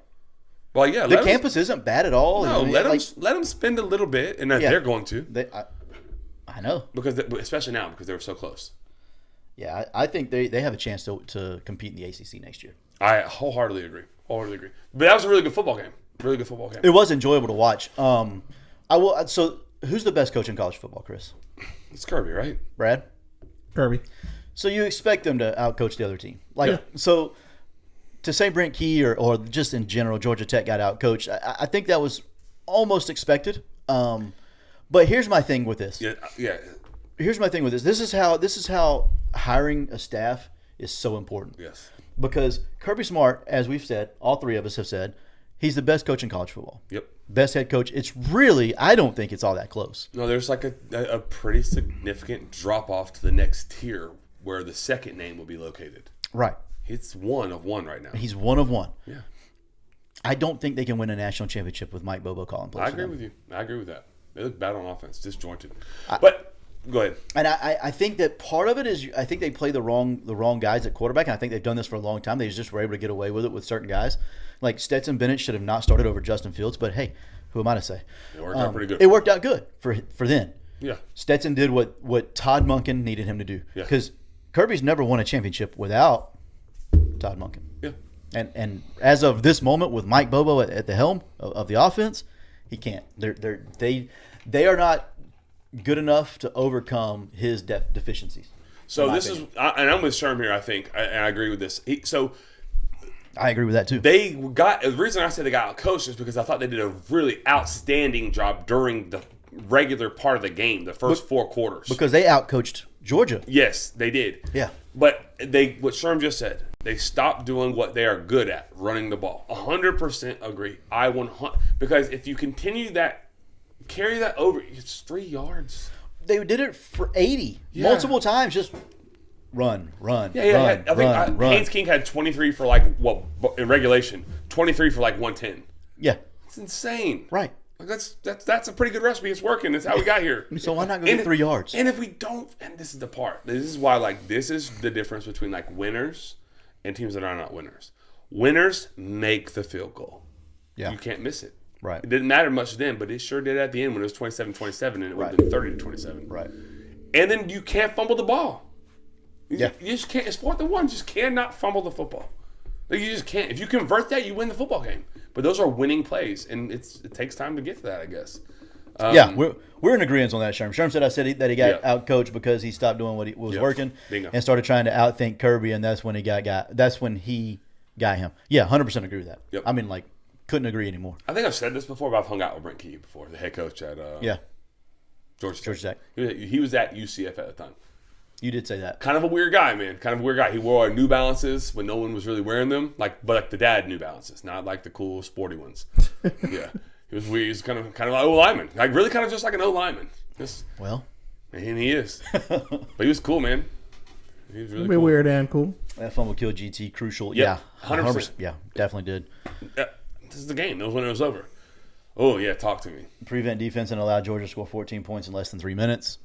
Well, yeah. The campus isn't bad at all. No, let them spend a little bit, and they're going to. I know. Especially now because they were so close. Yeah, I think they have a chance to compete in the ACC next year. I wholeheartedly agree. But that was a really good football game. It was enjoyable to watch. So, who's the best coach in college football, Chris? It's Kirby, right? Brad? Kirby. So you expect them to outcoach the other team. So to say Brent Key or just in general, Georgia Tech got outcoached, I think that was almost expected. But here's my thing with this. Yeah. Here's my thing with this. This is how hiring a staff is so important. Yes. Because Kirby Smart, as we've said, all 3 of us have said, he's the best coach in college football. Yep. Best head coach. It's really, I don't think it's all that close. No, there's like a pretty significant drop off to the next tier where the second name will be located. Right. It's 1 of 1 right now. He's 1 of 1. Yeah. I don't think they can win a national championship with Mike Bobo calling plays. I agree with you. I agree with that. They look bad on offense, disjointed. But go ahead. And I think that part of it is I think they play the wrong guys at quarterback, and I think they've done this for a long time. They just were able to get away with it with certain guys. Like Stetson Bennett should have not started over Justin Fields, but hey, who am I to say? It worked out pretty good. It worked out good for then. Yeah. Stetson did what Todd Monken needed him to do. Yeah. Because Kirby's never won a championship without Todd Monken. Yeah. And as of this moment, with Mike Bobo at the helm of the offense, he can't. They are not good enough to overcome his deficiencies. So this opinion. And I'm with Sherm here. I think, and I agree with this. I agree with that too. The reason I said they got outcoached is because I thought they did a really outstanding job during the regular part of the game, the first 4 quarters. Because they outcoached Georgia. Yes, they did. Yeah. But what Sherm just said, they stopped doing what they are good at, running the ball. 100% agree. Because if you continue that, carry that over, it's 3 yards. They did it for 80 multiple times. Just run. I think Haynes King had 23 for in regulation, 23 for 110. Yeah, it's insane. Right. That's a pretty good recipe. It's working. That's how we got here. So why not go get 3 yards? And if we don't, and this is the part. This is why this is the difference between winners and teams that are not winners. Winners make the field goal. Yeah. You can't miss it. Right. It didn't matter much then, but it sure did at the end when it was 27-27 and it would have been 30-27. Right. And then you can't fumble the ball. Yeah. You just can't. It's 4th and 1. You just cannot fumble the football. You just can't. If you convert that, you win the football game. But those are winning plays, and it takes time to get to that, I guess. We're in agreement on that, Sherm. Sherm said that he got outcoached because he stopped doing what was working and started trying to outthink Kirby, and that's when he got him. Yeah, 100% agree with that. Yep. I mean, couldn't agree anymore. I think I've said this before, but I've hung out with Brent Key before, the head coach at Georgia Tech. He was at UCF at the time. You did say that. Kind of a weird guy, man. Kind of a weird guy. He wore New Balances when no one was really wearing them, but the dad New Balances, not the cool sporty ones. Yeah, he was weird. He was kind of like O lineman, really kind of just like an O lineman. And he is. But he was cool, man. He was really cool. Weird and cool. That fumble kill GT crucial. Yep, Yeah, 100%. Yeah, definitely did. This is the game. That was when it was over. Oh yeah, talk to me. Prevent defense and allow Georgia to score 14 points in less than 3 minutes.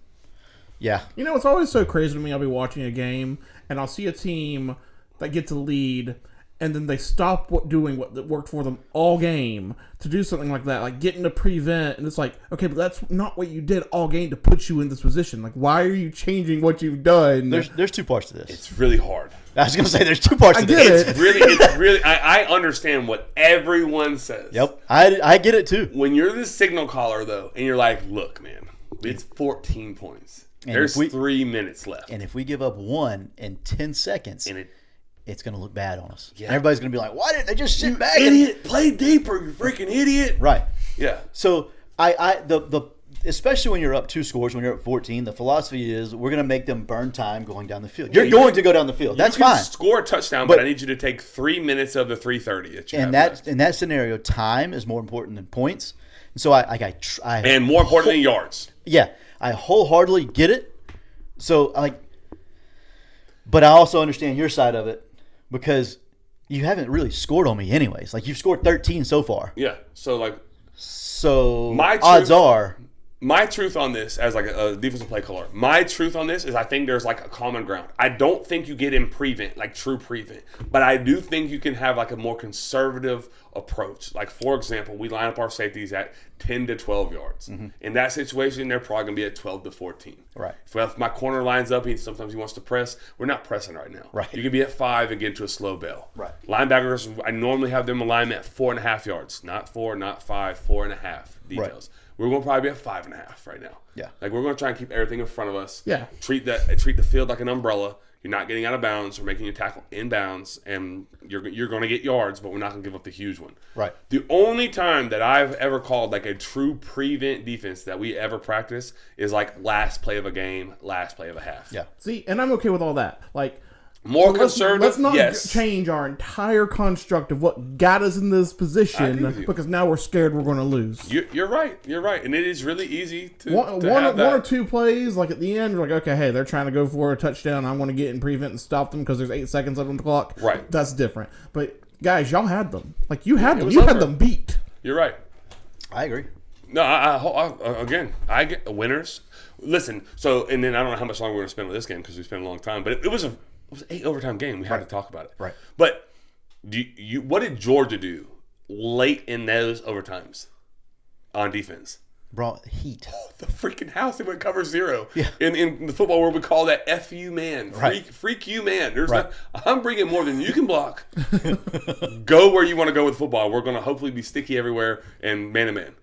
Yeah. You know, it's always so crazy to me. I'll be watching a game, and I'll see a team that gets a lead, and then they stop doing what worked for them all game to do something like that, like getting to prevent. And it's like, okay, but that's not what you did all game to put you in this position. Why are you changing what you've done? There's 2 parts to this. It's really hard. I was going to say there's 2 parts to this. It's really. I understand what everyone says. Yep, I get it too. When you're the signal caller, though, and you're like, look, man, it's 14 points. And there's 3 minutes left. And if we give up 1 in 10 seconds, it's going to look bad on us. Yeah. And everybody's going to be like, why didn't they just sit back? Idiot, play deeper, you freaking idiot. Right. Yeah. So, especially when you're up 2 scores, when you're up 14, the philosophy is we're going to make them burn time going down the field. You're going to go down the field. That's fine. Score a touchdown, but I need you to take 3 minutes of the 3:30 that you have left. In that scenario, time is more important than points. And so and more important than yards. Yeah. I wholeheartedly get it. So, but I also understand your side of it because you haven't really scored on me anyways. You've scored 13 so far. Yeah. So odds are. My truth on this, as a defensive play caller, my truth on this is I think there's a common ground. I don't think you get in prevent, true prevent, but I do think you can have a more conservative approach. For example, we line up our safeties at 10 to 12 yards. Mm-hmm. In that situation, they're probably going to be at 12 to 14. Right. If my corner lines up, sometimes he wants to press. We're not pressing right now. Right. You could be at 5 and get into a slow bail. Right. Linebackers, I normally have them alignment at 4.5 yards, not 4, not 5, 4.5 details. Right. We're going to probably be at 5.5 right now. Yeah. We're going to try and keep everything in front of us. Yeah. Treat the field like an umbrella. You're not getting out of bounds. We're making you tackle in bounds, and you're going to get yards, but we're not going to give up the huge one. Right. The only time that I've ever called a true prevent defense that we ever practice is last play of a game, last play of a half. Yeah. See, and I'm okay with all that. More conservative. Let's not yes. change our entire construct of what got us in this position because now we're scared we're going to lose. You're right. You're right, and it is really easy to one have that. 1 or 2 plays at the end. We're okay, hey, they're trying to go for a touchdown. I want to get in prevent and stop them because there's 8 seconds on the clock. Right. That's different. But guys, y'all had them. You had them. You had them beat. You're right. I agree. No, I get winners. Listen, and then I don't know how much longer we're going to spend on this game because we spent a long time, but it was an 8 overtime game. We had to talk about it. Right. But what did Georgia do late in those overtimes on defense? brought heat. The freaking house, they went cover 0. Yeah. In the football world, we call that FU man. Freak you man. There's Right. I'm bringing more than you can block. Go where you want to go with football. We're going to hopefully be sticky everywhere and man-to-man.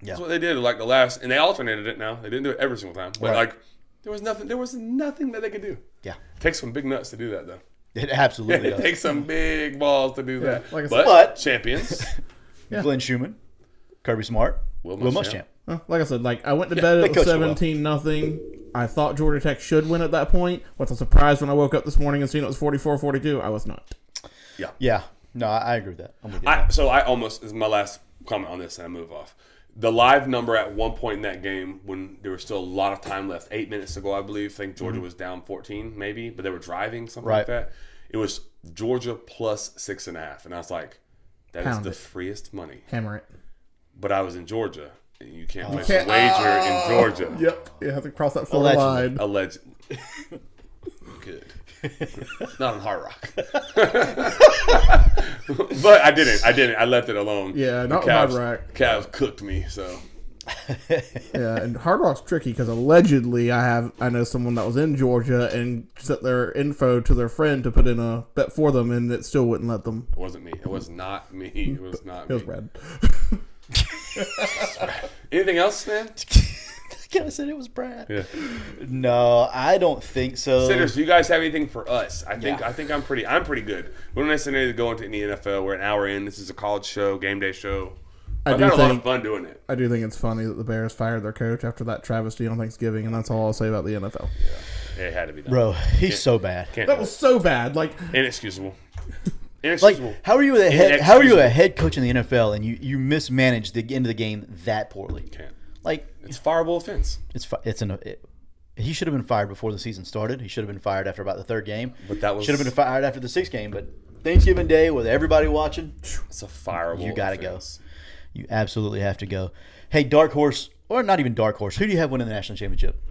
Yeah. That's what they did like the last, and they alternated it now. They didn't do it every single time. But Right. like, there was nothing that they could do. Yeah. It takes some big nuts to do that, though. It absolutely It does. takes some big balls to do that. like I said. But champions. Glenn Schumann, Kirby Smart, Will Will Muschamp. Muschamp. Like I said, like I went to bed they at coached it well. 17-0. I thought Georgia Tech should win at that point. Was I surprised when I woke up this morning and seen it was 44-42? I was not. Yeah. No, I agree with that. I'm with you. on that. So I almost, this is my last comment on this and I move off. The live number at one point in that game when there was still a lot of time left, 8 minutes to go, I believe. I think Georgia was down 14 maybe, but they were driving, something like Right. that. It was Georgia plus 6.5. And I was like, that Pound is it. the freest money. Hammer it. But I was in Georgia. And you can't place a wager in Georgia. Yep. You have to cross that Florida line. Alleged. Good. Not on Hard Rock. But I didn't. I left it alone. Yeah, The not on Hard Rock. Cavs cooked me, so. Yeah, and Hard Rock's tricky because allegedly I know someone that was in Georgia and sent their info to their friend to put in a bet for them, and it still wouldn't let them. It wasn't me. It was not me. It was not It me. was Brad. Anything else, man? I said it was Brad. Yeah. No, I don't think so. Sinners, do you guys have anything for us? I think Yeah. I'm pretty good. We don't necessarily need to go into any NFL. We're an hour in. This is a college show, game day show. I've had a lot of fun doing it. I do think it's funny that the Bears fired their coach after that travesty on Thanksgiving, and that's all I'll say about the NFL. Yeah, it had to be done. Bro, he's so bad. Can't That do was it. so bad. Like, Inexcusable. Like, Inexcusable. how are you a head coach in the NFL and you mismanage the end of the game that poorly? Can't. Like, It's fireable offense. he should have been fired before the season started. He should have been fired after about the third game. But that was Should have been fired after the sixth game. But Thanksgiving Day with everybody watching, It's a fireable. you got to go. offense. You absolutely have to go. Hey, dark horse, or not even dark horse, who do you have winning the national championship?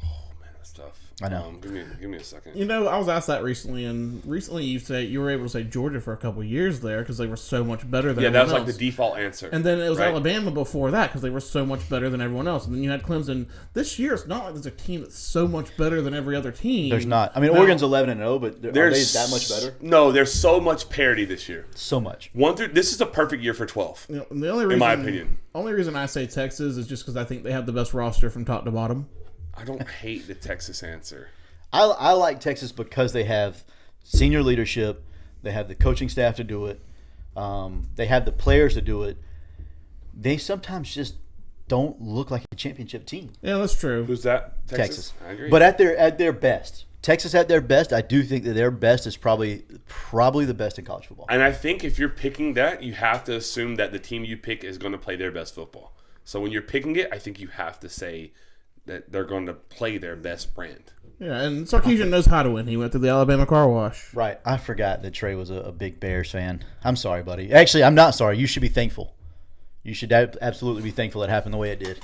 Oh man, that's tough. I know. Give me a second. you know, I was asked that recently, and recently you were able to say Georgia for a couple of years there because they were so much better than Yeah, that was everyone like else. the default answer. And then it was right? Alabama before that because they were so much better than everyone else. And then you had Clemson. This year, it's not like there's a team that's so much better than every other team. There's not. I mean, No. Oregon's 11-0, but are they There's that much better? No, there's so much parity this year. So much. This is a perfect year for 12. You know, and the only reason, In my opinion. only reason I say Texas is just because I think they have the best roster from top to bottom. I don't hate the Texas answer. I like Texas because they have senior leadership. They have the coaching staff to do it. They have the players to do it. They sometimes just don't look like a championship team. Yeah, that's true. Who's that? Texas. I agree. But at their best, Texas at their best, I do think that their best is probably the best in college football. And I think if you're picking that, you have to assume that the team you pick is going to play their best football. So when you're picking it, I think you have to say that they're going to play their best brand. Yeah, and Sarkisian knows how to win. He went through the Alabama car wash. Right. I forgot that Trey was a big Bears fan. I'm sorry, buddy. Actually, I'm not sorry. You should be thankful. You should absolutely be thankful it happened the way it did.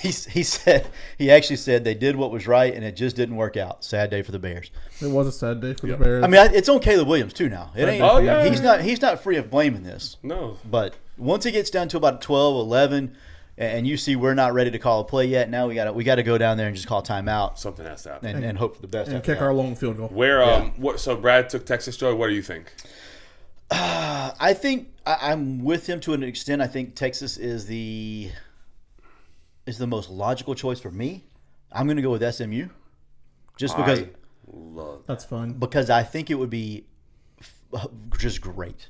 He actually said they did what was right and it just didn't work out. Sad day for the Bears. It was a sad day for the Bears. I mean, it's on Caleb Williams too now. It ain't. Oh, yeah. He's not free of blaming this. No. But once it gets down to about 12, 11, and you see we're not ready to call a play yet, now we got to go down there and just call timeout Something has to happen. and hope for the best. and after kick that. our long field goal. Where so Brad took Texas, Joey. What do you think? I think I'm with him to an extent. I think Texas is the most logical choice for me. I'm going to go with SMU, just I love That's fun. because I think it would be just great.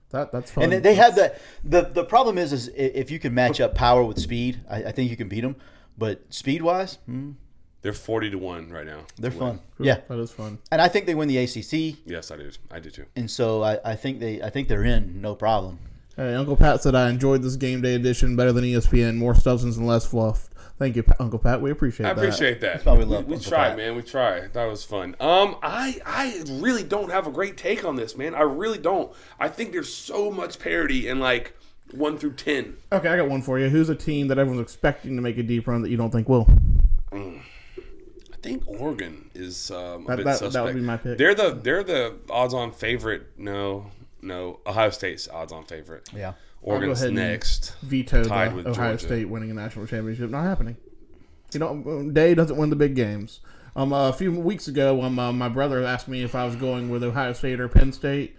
That's fun. And they have that. The problem is if you can match up power with speed, I think you can beat them. But speed wise, They're 40-1 right now. they're to win. fun. Yeah, That is fun. and I think they win the ACC, Yes, I do. I do too. and so I think they're in no problem. Hey, Uncle Pat said I enjoyed this game day edition better than ESPN. More substance and less fluff. Thank you, Uncle Pat. We appreciate I that. appreciate that. That's why we love We Uncle tried, Pat. man. We tried. That was fun. I really don't have a great take on this, man. I really don't. I think there's so much parity in like 1 through 10. Okay, I got one for you. Who's a team that everyone's expecting to make a deep run that you don't think will? I think Oregon is a bit that suspect. would be my pick. They're the odds-on favorite. No, No, Ohio State's odds-on favorite. Yeah. Oregon's ahead and next. Veto Tied the with Ohio Georgia. State winning a national championship. Not happening. You know, Day doesn't win the big games. A few weeks ago, my brother asked me if I was going with Ohio State or Penn State,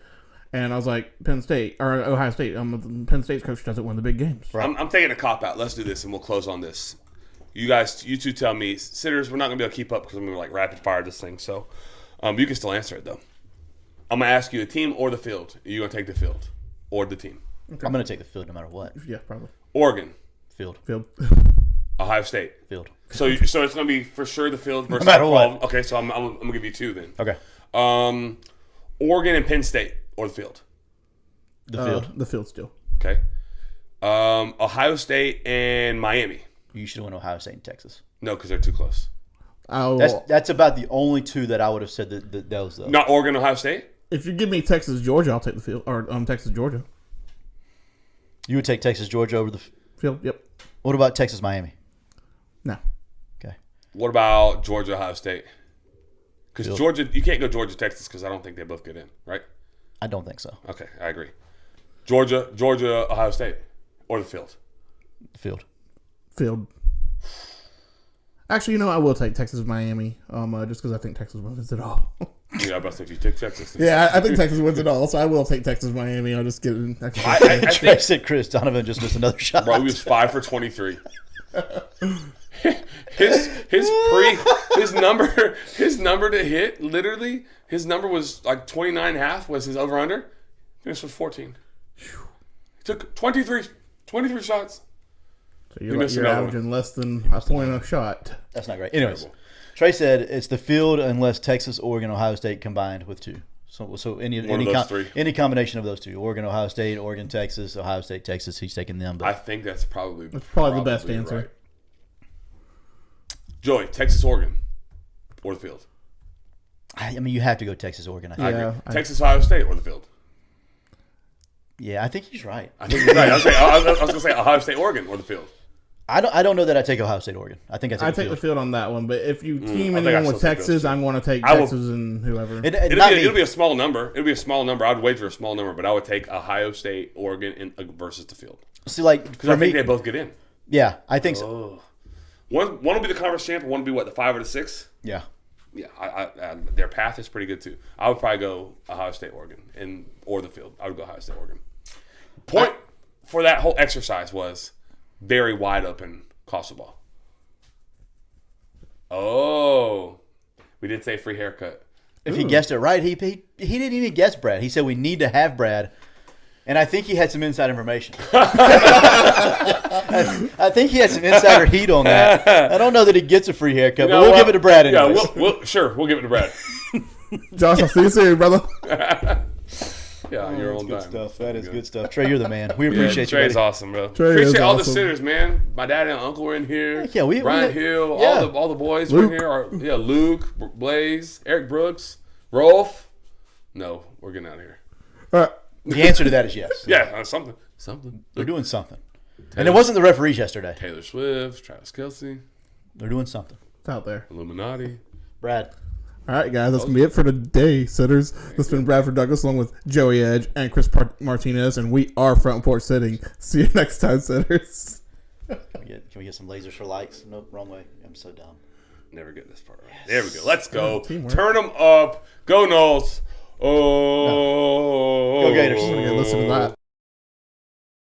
and I was like, Penn State or Ohio State. Penn State's coach doesn't win the big games. I'm taking a cop-out. Let's do this, and we'll close on this. You two tell me. Sitters, we're not going to be able to keep up because I'm going to rapid-fire this thing. So you can still answer it, though. I'm going to ask you the team or the field. You're going to take the field or the team. I'm going to take the field no matter what. Yeah, probably. Oregon. Field. Ohio State. Field. So it's going to be for sure the field versus No matter Pac-12. what. Okay, so I'm going to give you two then. Okay. Oregon and Penn State or the field. The field. The field still. Okay. Ohio State and Miami. You should have went Ohio State and Texas. No, because they're too close. That's about the only two that I would have said that those though. Not Oregon, Ohio State? If you give me Texas, Georgia, I'll take the field. Or Texas, Georgia. You would take Texas, Georgia over the Field, yep. What about Texas, Miami? No. Okay. What about Georgia, Ohio State? Because Field. Georgia, you can't go Georgia, Texas because I don't think they both get in, right? I don't think so. Okay, I agree. Georgia, Ohio State, or the field. Field. Field. Actually, I will take Texas, Miami. Just because I think Texas wins it all. Yeah, I about to say if you take Texas. Yeah, I think Texas wins it all, so I will take Texas, Miami. I'll just get an extra. I Trey think, said Chris Donovan just missed another shot. bro, he was 5 for 23. His number to hit, literally, his number was like 29.5 was his over under. This was 14. He took 23 shots. So You you're missed another averaging less than a point a shot. That's not great. Anyways, Trey said it's the field unless Texas, Oregon, Ohio State combined with two. So any One of those three. any combination of those two, Oregon, Ohio State, Oregon, Texas, Ohio State, Texas, he's taking them. But I think that's probably the best answer. right. Joey, Texas, Oregon, or the field. I mean, you have to go Texas, Oregon. I think. I Yeah, agree. Texas, Ohio State, or the field. Yeah, I think he's right. I think you're right. I was going to say Ohio State, Oregon, or the field. I don't know that I take Ohio State, Oregon. I think I take I the take field. the field on that one, but if you team I think anyone I with still take those Texas, two. I'm going to take I will- Texas and whoever. It'll be a small number. It'll be a small number. I'd wager a small number, but I would take Ohio State, Oregon, versus the field See, like because for I think me, they both get in. yeah, I think so. One will be the conference champ, and one will be what, the 5 or the 6. Yeah, Yeah, their path is pretty good too. I would probably go Ohio State, Oregon, or the field. I would go Ohio State, Oregon. Point for that whole exercise was very wide open college football. Oh, we did say free haircut. if he guessed it right, he didn't even guess Brad. He said we need to have Brad, and I think he had some inside information. I think he had some insider heat on that. I don't know that he gets a free haircut, but we'll give it to Brad anyways. Yeah, we'll give it to Brad. Josh, I'll see you soon, brother. Yeah, on your own Good time. stuff. That is good stuff. Trey, you're the man. We appreciate you. Trey's buddy. awesome, bro. Trey is Appreciate all the awesome. sitters, man. My dad and uncle were in here. Heck yeah, Brian Hill, yeah. all the boys were in here. Luke, Blaze, Eric Brooks, Rolf. No, we're getting out of here. All right. The answer to that is yes. Yeah, something. They're doing something. And it wasn't the referees yesterday. Taylor Swift, Travis Kelce, They're doing something. It's out there. Illuminati. Brad. All right, guys, that's going to be it for today, sitters. This has been Bradford Douglas along with Joey Edge and Chris Martinez, and we are Front Porch Sitting. See you next time, sitters. Can we get some lasers for likes? Nope, wrong way. I'm so dumb. Never get this part right. There we go. Let's go. Teamwork. Turn them up. Go Knowles. Oh. Go Gators. I'm going to listen to that.